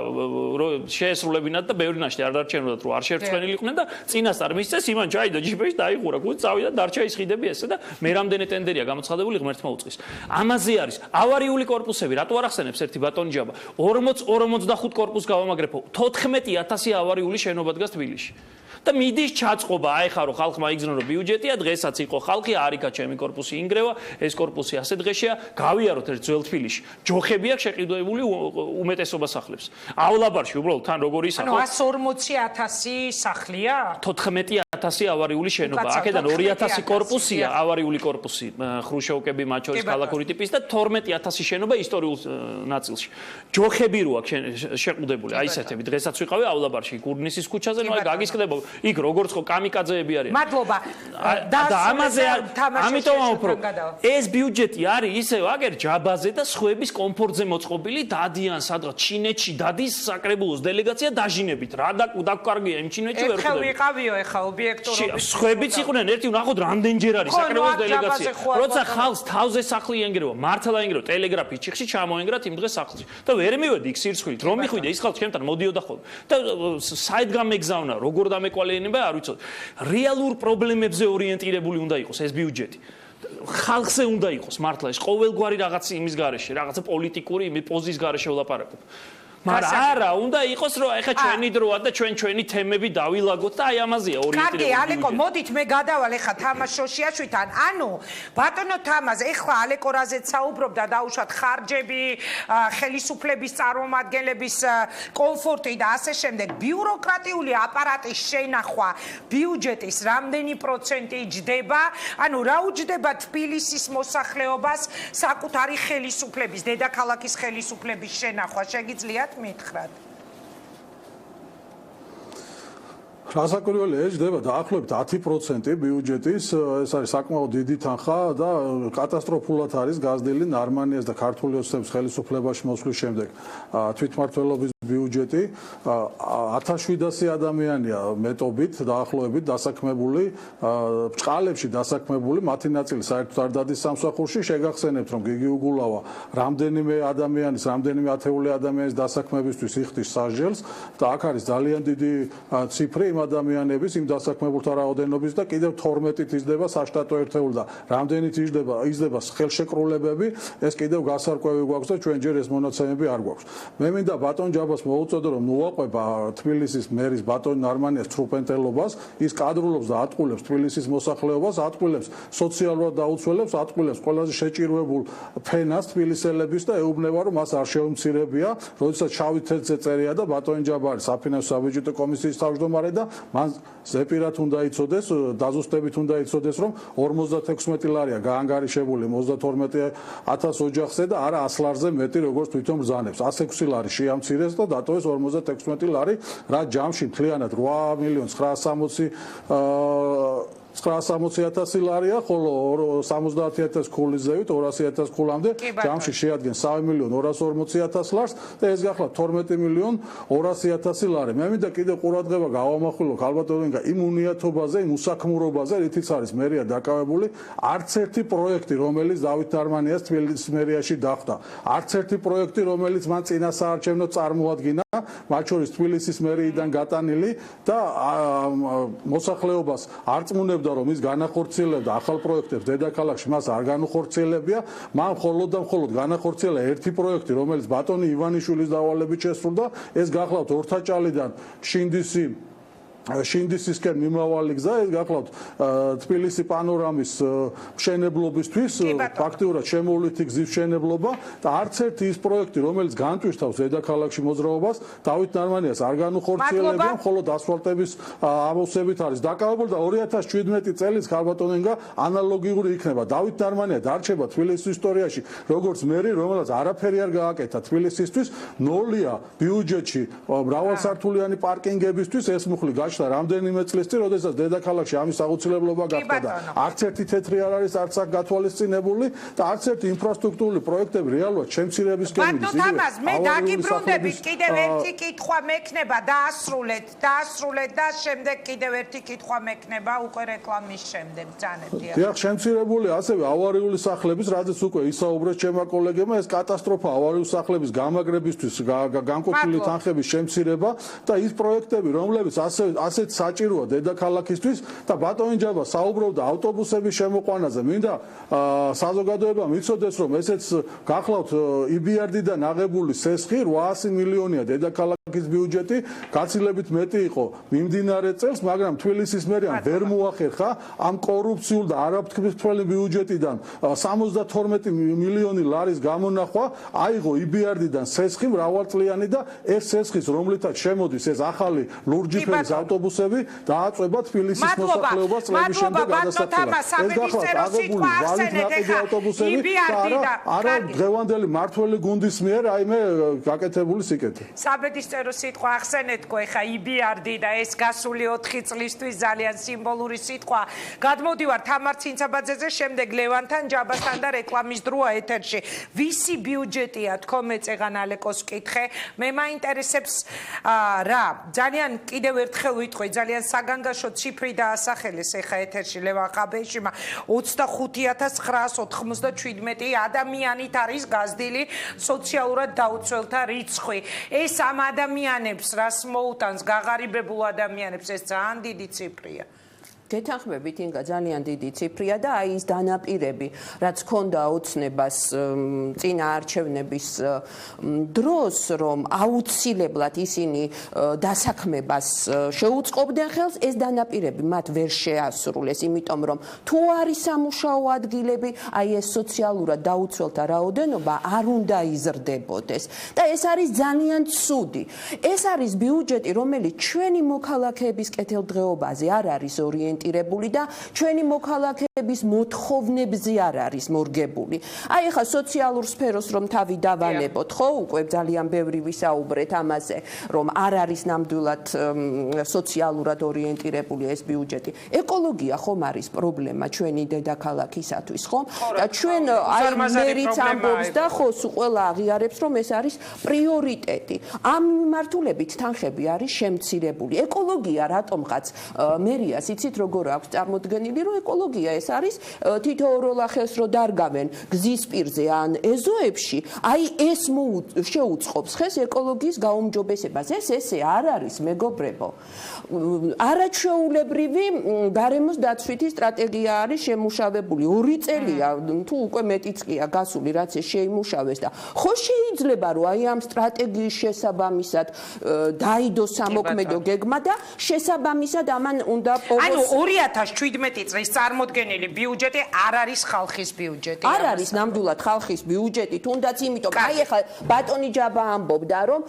რომ შეესრულებინათ და ბევრი ნაშთი არ დარჩენოდათ რომ არ შეერწყმენილიყვნენ და წინასწარ მისცეს იმან ჩაიდო ჯიბეში დაიხურა გულ წავიდა დარჩა ის ხიდები ესე და მე რამდენი ტენდერია გამოცხადებული ღმერთმა უწყის ამაზე არის ავარიული კორპუსები რატო არ ახსენებს ერთი ბატონი ჯაბა 45 კორპუსი გავამაგრებო 14000 ავარიული შენობა დგას თბილისში და მიდის ჩაწყობა აი ხა რომ ხალხმა იგზნო რომ ბიუჯეტია დღესაც იყო ხალხი არიქა ჩემი კორპუსი ინგრევა ეს კორპუსი ასე დღეშია გავიაროთ ერთ ძველ თბილისში ჯოხები აქვს შეყიდვებული უმეტესობა სახლებს ავლაბარში უბრალოდ თან როგორი ისახო ანუ 140000 სახლია 14000 3000 ავარიული შენობა. აქედან 2000 კორპუსია, ავარიული კორპუსი, ხრუშოვკები, მათ შორის ქალაქური ტიპის და 12000 შენობა ისტორიულ ნაწილში. ჯოხები რო აქვს შეყუდებული, აი ესეთები. დღესაც ვიყავიავლაბარში, კურნისის ქუჩაზე, ნუ აი გაგისკდება. იქ როგორც ხო კამიკაძეები არიან. მადლობა. და ამაზე ამიტომ ვამბობ, ეს ბიუჯეტი არის ისევ აგერ ჯაბაზე და სხვების კომფორტზე მოწყობილი, დადიან სადღაც ჩინეთში დადის საკრებულოს დელეგაცია დაჟინებით. რა დაკარგია იმ ჩინეთში ვერ ხვდები. ვიყავიო ეხა ობიექტურობით. სხვებიც იყვნენ, ერთი ნახოთ რამდენჯერ არის საკრებულოს დელეგაცია. როცა ხალხს თავზე სახლი ენგრევა, მართლა ენგრევა ტელეგრაფის ჩიხში ჩამოენგრათ იმ დღეს სახლში. და ვერ მივედი იქ სირცხვილით, რომ მიხვიდე ის ხალხი ჩემთან მოდიოდა ხოლმე. და საით გამეგზავნა, როგორ დამეკვალენება, არ ვიცოდი. რეალურ პრობლემებზე ორიენტირებული უნდა იყოს ეს ბიუჯეტი. ხალხზე უნდა იყოს მართლა ეს ყოველგვარი რაღაც იმის გარეშე, რაღაცა პოლიტიკური პოზის გარეშე ვლაპარაკობ. მაგრამ არა, უნდა იყოს რომ ეხა ჩვენი დროა და ჩვენი თემები დავილაგოთ და აი ამაზეა ორიენტირებული. კარგი, ალეკო, მოდით მე გადავალ ეხა თამაზ შოშიაშვილთან. ანუ ბატონო თამაზ, ეხლა ალეკო რაზეც საუბრობდა, დაუშვათ ხარჯები, ხელისუფლების წარმომადგენლების კომფორტი და ასე შემდეგ. ბიუროკრატიული აპარატის შენახვა ბიუჯეტის რამდენი პროცენტი იჯდება? ანუ რა უჯდება თბილისის მოსახლეობას საკუთარი ხელისუფლების, დედაქალაქის ხელისუფლების შენახვა? შეგიძლიათ მითხრათ. რასაკვირველია, ეჯდება დაახლოებით 10% ბიუჯეტის, ეს არის საკმაოდ დიდი თანხა და კატასტროფულად არის გაზრდილი ნარმანიას და ქართული ოცნების ხელისუფლებაში მოსვლის შემდეგ. თვითმმართველობის ბიუჯეტი 1700 ადამიანია მეტობით დაახლოებით დასაქმებული, ბჭყალებში დასაქმებული, მათი ნაწილი საერთოდ არ დადის სამსახურში. შეგახსენებთ, რომ გიგი უგულავა რამდენიმე ათეული ადამიანის დასაქმებისთვის იხდის სასჯელს და აქ არის ძალიან დიდი ციფრი იმ ადამიანების, იმ დასაქმებულთა რაოდენობის და კიდევ 12-ით იზრდება საშტატო ერთეული და რამდენით იზრდება ხელშეკრულებები, ეს კიდევ გასარკვევი გვაქვს და ჩვენ ჯერ ეს მონაცემები არ გვაქვს. მე მინდა ბატონ ჯაბას მოუწოდო, რომ ნუაყვება თბილისის მერის ბატონ ნარმანიას თრუპენტელობას, ის კადრულობს და ატყულებს თბილისის მოსახლეობას, ატყულებს სოციალურად დაუცველებს, ატყულებს ყველაზე შეჭირვებულ ფენას თბილისელების და ეუბნება, რომ მას არ შეუმცირებია, როდესაც შავი თეთრზე წერია და ბატონ ჯაბა არის საფინანსო საბიუჯეტო კომისიის თავმჯდომარე და მან ზეპირად უნდა იცოდეს, დაზუსტებით უნდა იცოდეს, რომ 56 ლარია გაანგარიშებული 32,000 ოჯახზე და არა 100 ლარზე მეტი, როგორც თვითონ ბრძანებს. 106 ლარი შეამცირეს და დატოვეს 56 ლარი, რა ჯამში მთლიანად 8,960,000 ლარია, ხოლო 70,000 ქულის ზევით 200,000 ქულამდე ჯამში შეადგენს 3,240,000 ლარს და ეს გახლავთ 12,200,000 ლარი. მე მინდა კიდევ ყურადღება გავამახვილო ქალბატონინგა იმ უნიათობაზე, იმ უსაქმურობაზე, რითიც არის მერია დაკავებული, არც ერთი პროექტი, რომელიც დავით ნარმანიას თბილისის მერიაში დახვდა, არც ერთი პროექტი, რომელიც მან წინასაარჩევნო წარმოადგინა, მათ შორის თბილისის მერიიდან გატანილი და მოსახლეობას არწმუნებდა, რომ ის განახორციელებდა ახალ პროექტებს დედაქალაქში, მას არ განუხორციელებია. მან მხოლოდ და მხოლოდ განახორციელა ერთი პროექტი, რომელიც ბატონი ივანიშვილის დავალებით შესრულდა, ეს გახლავთ ორთაჭალიდან შინდისისკენ მიმავალი გზა, ეს გახლავთ თბილისი პანორამის მშენებლობისთვის, ფაქტიურად შემოვლითი გზის მშენებლობა და არც ერთი ის პროექტი, რომელიც განტვირთავს დედაქალაქში მოძრაობას, დავით ნარმანიას არ განუხორციელებია, მხოლოდ ასფალტების ამოვსებით არის დაკავებული და 2017 წელს ქალბატონინგა ანალოგიური იქნება. დავით ნარმანია დარჩება თბილისის ისტორიაში როგორც მერი, რომელსაც არაფერი არ გააკეთა თბილისისთვის, ნოლია ბიუჯეტში მრავალსართულიანი პარკინგებისთვის, ეს მუხლი და რამდენიმე წლის წინ, როდესაც დედაქალაქში ამის აუცილებლობა გახდა და არც ერთი თეთრი არ არის არც აქ გათვალისწინებული და არც ერთი ინფრასტრუქტურული პროექტები რეალურად შემცირებისკენ მიდის. ბატონო თამაზ, მე დაგიბრუნდებით, კიდევ ერთი კითხვა მექნება, დაასრულეთ და შემდეგ კიდევ ერთი კითხვა მექნება უკვე რეკლამის შემდეგ. ბრძანებდია. დიახ, შემცირებული ასევე ავარიული სახლების, რადგან უკვე ისაუბრეთ ჩემმა კოლეგებმა, ეს კატასტროფა ავარიული სახლების გამაგრებისთვის განყოფილი თანხების შემცირება და ის პროექტები, რომლებიც ასეთ საჭიროა დედაქალაქისთვის და ბატონი ჯაბა საუბრობდა ავტობუსების შემოყვანაზე. მინდა საზოგადოებამ იცოდეს, რომ ესეც გახლავთ EBRD-დან აღებული სესხი 800 მილიონია დედაქალაქის ქალაქის ბიუჯეტი გაცილებით მეტი იყო მიმდინარე წელს, მაგრამ თბილისის მერია ვერ მოახერხა ამ კორუფციულ და არაფრთხმისმფრენი ბიუჯეტიდან 72 მილიონი ლარის გამონახვა, აიღო EBRD-დან სესხი მრავალწლიანი და ეს სესხის, რომლითაც შემოდის ეს ახალი ლურჯი ფერის ავტობუსები, დააწვება თბილისის მოსახლეობას წლების შემდეგ გადასახადად. ეს გახლავთ აღებული ვალით ნაყიდი ავტობუსები და არა დღევანდელი მართველი გუნდის მიერ რაიმე გაკეთებული სიკეთე. საბედისწერო სიტყვა ახსენეთქო, ეხა EBRD და ეს გასული 4 წლისთვის ძალიან სიმბოლური სიტყვა. გადმოდივარ თამარ ცინცაბაძეზე, შემდეგ ლევანთან ჯაბასთან და რეკლამის დროა ეთერში. ვისი ბიუჯეტია თქო მეწეღან ალეკოს კითხე? მე მაინტერესებს რა, ძალიან კიდევ ერთხელ ვიტყვი, ძალიან საგანგაშო ციფრი დაასახელეს ეხა ეთერში ლევან ყაბეიშვილმა 25997 ადამიანით არის გაზრდილი სოციალურად დაუცველთა რიცხვი. ეს ამ ადამიანებს რას მოუტანს, გაღარიბებულ ადამიანებს, ეს ძალიან დიდი ციფრია. გეთანხმებით ინგა ძალიან დიდი ციფრია და აი ის დანაპირები, რაც ქონდა ოცნებას წინა არჩევნების დროს, რომ აუცილებლად ისინი დასაქმებას შეუწყობდნენ ხელს, ეს დანაპირები მათ ვერ შეასრულეს, იმიტომ რომ თუ არის სამუშაო ადგილები, აი ეს სოციალურად დაუცველთა რაოდენობა არ უნდა იზრდებოდეს და ეს არის ძალიან ცუდი. ეს არის ბიუჯეტი, რომელიც ჩვენი მოქალაქეების კეთილდღეობაზე არ არის ორიენტირებული და ჩვენი მოქალაქეების მოთხოვნებზე არ არის მორგებული. აი ახლა სოციალურ სფეროს რომ თავი დავანებოთ, ხო, უკვე ძალიან ბევრი ვისაუბრეთ ამაზე, რომ არ არის ნამდვილად სოციალურად ორიენტირებული ეს ბიუჯეტი. ეკოლოგია ხომ არის პრობლემა ჩვენი დედაქალაქისათვის, ხო? და ჩვენ აი მერიც ამბობს და ხო, ყველა აღიარებს, რომ ეს არის პრიორიტეტი. ამ მიმართულებით თანხები არის შემცირებული. ეკოლოგია რატომღაც მერიას იცით როგორ აქვს წარმოდგენილი, რომ ეკოლოგია ეს არის თითოეულ ოოლახეს რო დარგავენ გზის პირზე ან ეზოებში, აი ეს შეუწყობს ხეს ეკოლოგიის გაუმჯობესებას. ესე არ არის, მეგობრებო. არაჩვეულებრივი გარემოს დაცვითი სტრატეგია არის შემუშავებული. 2 წელია, თუ უკვე მეტიც ყია გასული, რაც ეს შეიმუშავეს და ხო შეიძლება რომ აი ამ სტრატეგიის შესაბამისად დაიდოს სამოქმედო გეგმა და შესაბამისად ამან უნდა ანუ 2017 წლის წარმოდგენილი ბიუჯეტი არ არის ხალხის ბიუჯეტი. არ არის ნამდვილად ხალხის ბიუჯეტი, თუნდაც იმიტომ, აი ახლა ბატონი ჯაბა ამბობდა, რომ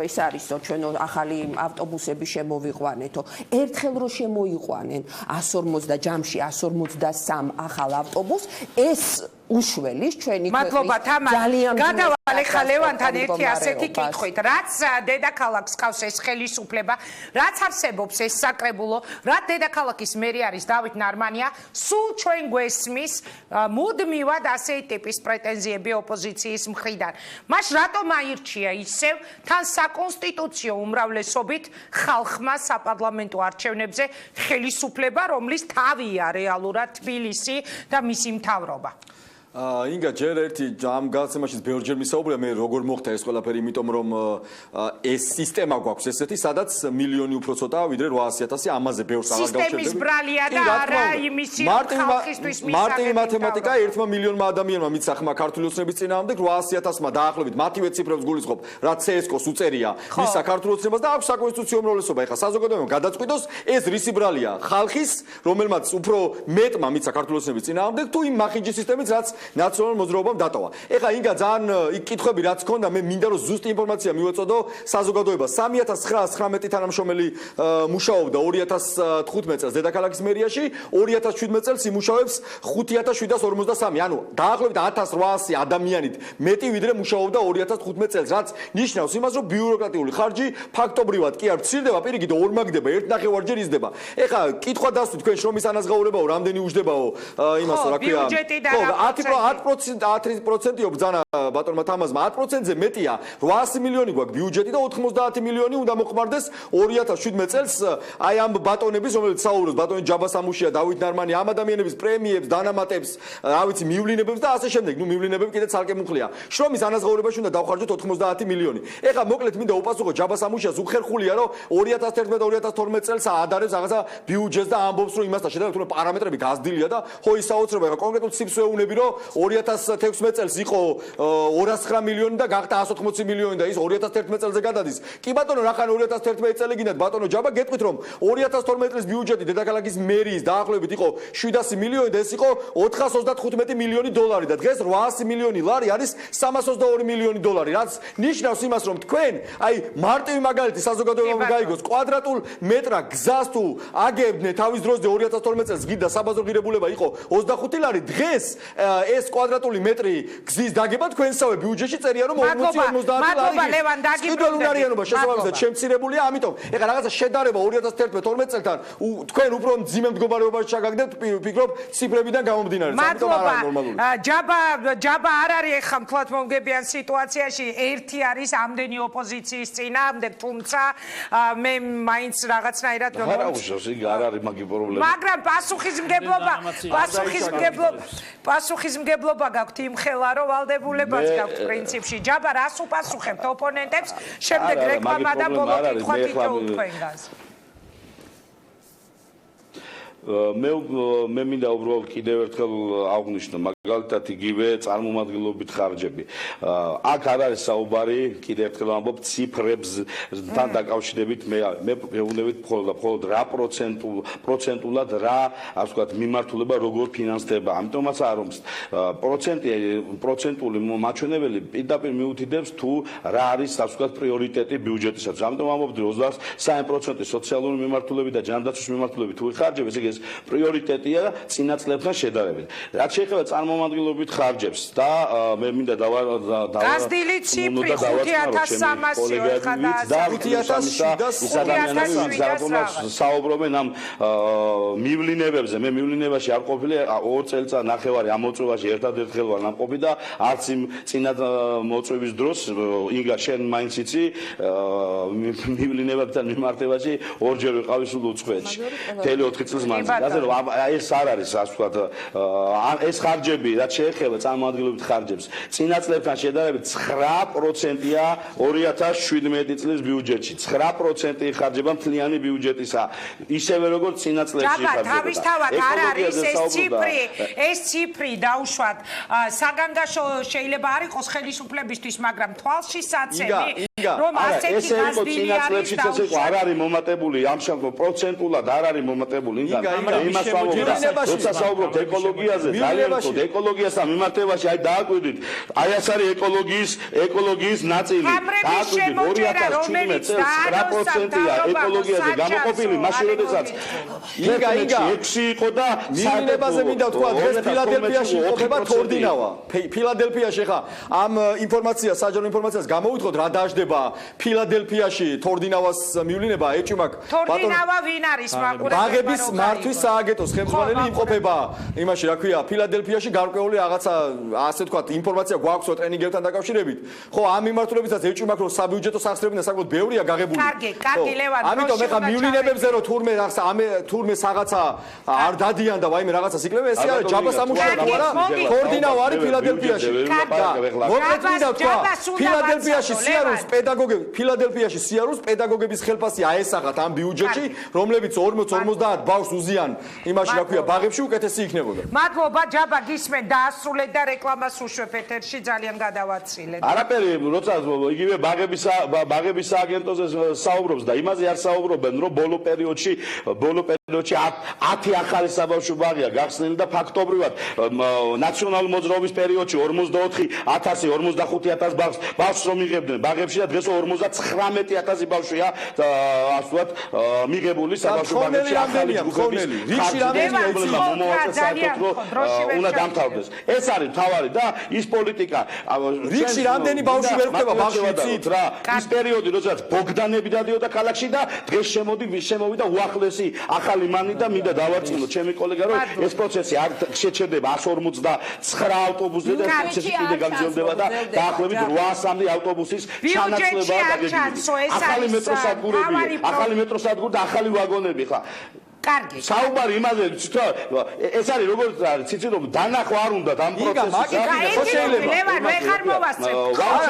ეს არისო ჩვენო ახალი ავტობუსები შემოვიყვანეთო. ერთხელ რო შემოიყვანენ 150 ჯამში 153 ახალ ავტობუსს, ეს უშველის ჩვენი მადლობა თამარ. გადავალ ახლა ლევანთან ერთი ასეთი კითხვით, რაც დედაქალაქს ყავს ეს ხელისუფლება, რაც არსებობს ეს საკრებულო, რა დედაქალაქის მერი არის დავით ნარმანია, სულ ჩვენ გვესმის მუდმივად ასეთი ტიპის პრეტენზიები ოპოზიციის მხრიდან. მას რატომ აირჩია ისევ თან საკონსტიტუციო უმრავლესობით ხალხმა საპარლამენტო არჩევნებზე ხელისუფლება, რომლის თავია რეალურად თბილისი და მისი მთავრობა? ინგა ჯერ ერთი ამ გადაცემაშიც ბევრჯერ მისაუბრია მე როგორ მოხდა ეს ყველაფერი, იმიტომ რომ ეს სისტემა გვაქვს ესეთი, სადაც მილიონი უფრო ცოტაა ვიდრე 800.000, ამაზე ბევრს აღარ გავჩერდები. სისტემის ბრალია და არა იმისი ხალხისთვის მისაღები. მარტივი მათემატიკა 1 მილიონმა ადამიანმა მიცა ხმა ქართული ოცნების წინააღმდეგ 800.000-მა დაახლოებით მათივე ციფრებს გულისხმობ, რაც CSKO-ს უწერია მისცა ქართული ოცნებას და აქვს საკონსტიტუციო უმრავლესობა. ეხლა საზოგადოებამ გადაწყვიტოს ეს რისი ბრალია ხალხის, რომელმაც უფრო მეტმა მიცა ქართული ოცნების წინააღმდეგ თუ იმ მახინჯის სისტემით, რაც ნაციონალურ მოძრაობამ დატოვა. ეხლა ინგა ძალიან იქ კითხვები რაც ქონდა, მე მინდა რომ ზუსტი ინფორმაცია მივეწოდო საზოგადოებას. 3919 თანამშრომელი მუშაობდა 2015 წელს დედაქალაქის მერიაში, 2017 წელს იმუშავებს 5753. ანუ დაახლოებით 1800 ადამიანით მეტი ვიდრე მუშაობდა 2015 წელს, რაც ნიშნავს იმას, რომ ბიუროკრატიული ხარჯი ფაქტობრივად კი არ მცირდება, პირიქით ორმაგდება, 1.5-ჯერ იზრდება. ეხლა კითხვა დასვით თქვენ შრომის ანაზღაურებაო, რამდენი უჯდებაო იმას რა ქვია. ხო, 10% ბრძანა ბატონმა თამაზმა 10%-ზე მეტია 800 მილიონი გვაქვს ბიუჯეტი და 90 მილიონი უნდა მოხმარდეს 2017 წელს აი ამ ბატონების, რომელიც საუბრობს ბატონი ჯაბასამუშია, დავით ნარმანი, ამ ადამიანების პრემიებს, დანამატებს, რა ვიცი, მივლინებებს და ასე შემდეგ. ნუ მივლინებები კიდე ცალკე მუხლია. შრომის ანაზღაურებაში უნდა დავხარჯოთ 90 მილიონი. ეხლა მოკლედ მინდა უპასუხო ჯაბასამუშიას, უხერხულია რომ 2011-2012 წელს ადარებს რაღაცა ბიუჯეტს და ამბობს რომ იმასთან შედარებით პარამეტრები გაზრდილია და ხო ისაოცრება ეხლა კონკრეტულ ციფრს ვეუბნები რომ 2016 წელს იყო 209 მილიონი და გახდა 180 მილიონი და ის 2011 წელზე გადადის. კი ბატონო, რახან 2011 წელი გინდათ ბატონო ჯაბა გეტყვით რომ 2012 წლის ბიუჯეტი დედაქალაქის მერიის დაახლოებით იყო 700 მილიონი და ეს იყო 435 მილიონი დოლარი და დღეს 800 მილიონი ლარი არის 322 მილიონი დოლარი, რაც ნიშნავს იმას რომ თქვენ აი მარტივი მაგალითი საზოგადოებამ გაიგოს კვადრატულ მეტრა გზას თუ აგებდნენ თავის დროზე 2012 წელს გინდა საბაზრო ღირებულება იყო 25 ლარი, დღეს ეს კვადრატული მეტრი გზის დაგება თქვენსავე ბიუჯეტში წერია რომ 40-50 ლარი. კიდევ უნარიანობა შესაბამისად შემცირებულია, ამიტომ ეხლა რაღაცა შედარება 2011-12 წელთან თქვენ უფრო მძიმე მდგომარეობაში ჩაგაგდებთ, ფიქრობ ციფრებიდან გამომდინარე, ამიტომ არ არის ნორმალური. ჯაბა არ არის ეხლა თქვათ მომგებიან სიტუაციაში, ერთი არის ამდენი ოპოზიციის წინააღმდეგ, თუმცა მე მაინც რაღაცნაირად არა უშავს, იგი არ არის მაგი პრობლემა. მაგრამ პასუხისმგებლობა გაქვთ იმ ხელარო ვალდებულებაც გაქვთ პრინციპში. ჯაბა რას უპასუხებთ ოპონენტებს, შემდეგ რეკლამა და ბოლო კითხვა თითოეულ თქვენგანს. მე მინდა უბრალოდ კიდევ ერთხელ აღვნიშნო მაგალითად იგივე წარმომადგენლობით ხარჯები. აქ არ არის საუბარი, კიდევ ერთხელ ვამბობ, ციფრებთან დაკავშირებით მე ვეუბნებით მხოლოდ რა პროცენტულად რა ასე ვთქვათ მიმართულება როგორ ფინანსდება. ამიტომაც არ რომ პროცენტული მაჩვენებელი პირდაპირ მიუთითებს თუ რა არის ასე ვთქვათ პრიორიტეტი ბიუჯეტისათვის. ამიტომ ვამბობ 23% სოციალური მიმართულებით და ჯანდაცვის მიმართულებით თუ ხარჯები, ესე იგი ეს პრიორიტეტია წინაწლებთან შედარებით. რაც შეეხება წარმომადგენლობით ხარჯებს და მე მინდა გაზრდილი ციფრი 5300 საუბრობენ ამ მივლინებებზე. მე მივლინებაში არ ყოფილი 2 წელიწად ნახევარი ამ მოწვევაში ერთადერთ ხელ ვარ ნამყოფი და არც იმ წინა მოწვევის დროს ინგა შენ მაინც იცი მივლინებებთან მიმართებაში ორჯერ ვიყავი სულ უცხოეთში. მთელი 4 წლის მანძილზე. ასე რომ ეს არ არის ასე ვთქვათ ეს ხარჯები რაც შეეხება წარმომადგენლობით ხარჯებს წინაწლებთან შედარებით 9%-ია 2017 წლის ბიუჯეტში 9% იხარჯება მთლიანი ბიუჯეტისა ისევე როგორც წინაწლებში იხარჯება. თავისთავად არ არის ეს ციფრი დაუშვათ საგანგაშო შეიძლება არ იყოს ხელისუფლებისთვის, მაგრამ თვალში საცემი რომ ასეთი გაზრდილი არის არ არის მომატებული ამ შემდგომ პროცენტულად არ არის მომატებული იმას როცა საუბრობთ ეკოლოგიაზე ძალიან უფრო ეკოლოგიასთან მიმართებაში აი დააკვირდით აი ეს არის ეკოლოგიის ნაწილი დააკვირდით 2017 წელს 9%-ია ეკოლოგიაზე გამოყოფილი მაშინ როდესაც იგა 6 იყო და მივნებაზე მინდა ვთქვა დღეს ფილადელფიაში იმყოფება თორდინავა ფილადელფიაში ხა ამ ინფორმაციას საჯარო ინფორმაციას გამოვითხოთ რა დაждდება ფილადელფიაში თორდინავას მივლინება ეჭვმაკ თორდინავა ვინ არის მაყურებელმა ბაღების მართვის სააგენტოს ხელმძღვანელი იმყოფება იმაში რა ქვია ფილადელფიაში გარკვეული რაღაცა ასე ვთქვათ ინფორმაცია გვაქვს ტრენინგებთან დაკავშირებით ხო ამ მიმართულებითაც ეჭვმაკ რომ საბიუჯეტო სახსრებიდან საკმაოდ ბევრია გაღებული კარგი ლევან ამიტომ ეხა მივლინებებზე რომ თურმე რაღაცა არ დადიან და ვაიმე რაღაცას იკლებ ეს არის ჯაბას ამუშავება არა თორდინავა არის ფილადელფიაში მოკლედ მინდა ვთქვა ფილადელფიაში სიარულს პედაგოგების ხელფასი აესახათ ამ ბიუჯეტში რომლებიც 40-50 ბავშვს უზიან იმაში რა ქვია ბაღებში უკეთესი იქნებოდა. მადლობა ჯაბა გისმენ დაასრულეთ და რეკლამას უშვებ ეთერში ძალიან გადავაცილეთ. არაფერი როცა იგივე ბაღების სააგენტოზე საუბრობს და იმაზე არ საუბრობენ რომ ბოლო პერიოდში 10 ახალი საბავშვო ბაღია გახსნილი და ფაქტობრივად ნაციონალური მოძრაობის პერიოდში 44,000 ბავშვს რომ იღებდნენ ბაღებში და დღეს 59000 ბავშვია ასე ვთქვათ მიღებული საბავშვო ბაღებში ახალი ჯგუფების უნდა დამთავრდეს. ეს არის თავარი და ის პოლიტიკა რიგში რამდენი ბავშვი ვერ ხვდება ბაღში რა ის პერიოდი როდესაც ბოგდანები დადიოდა ქალაქში და დღეს შემოვიდა უახლესი ახალი მანი და მინდა დავარწმუნო ჩემი კოლეგა რომ ეს პროცესი არ შეჩერდება 159 ავტობუსზე და პროცესი კიდე გაგრძელდება და დაახლოებით 800 ავტობუსის ჩანაცვლება დაგეგმილია. ახალი მეტროსადგურები და ახალი ვაგონები ხა კარგი. საუბარი იმაზე ეს არის როგორც არის ციცი რომ დანახვა არ უნდა ამ პროცესში. ლევან მე ხარ მოვასწრებ.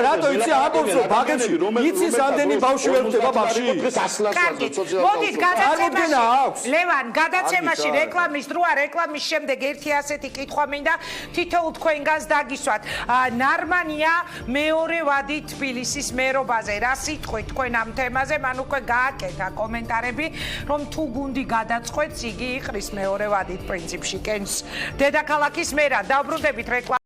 რატო იცი ამბობს რომ ბაღებში იცის რამდენი ბავშვი ვერ ხდება ბაღში? კარგი. მოდით გადაცემაში. ლევან გადაცემაში რეკლამის დროა, რეკლამის შემდეგ ერთი ასეთი კითხვა მინდა თითოეულ თქვენგანს დაგისვათ. ნარმანია მეორე ვადი თბილისის მერობაზე. რა სიტყვით თქვენ ამ თემაზე? მან უკვე გააკეთა კომენტარები, რომ თუ გუნდი გადაწყვეტს, იგი იყრის მეორე ვადით პრინციპში კენს დედაქალაქის მერად. დავბრუნდებით რეკლამის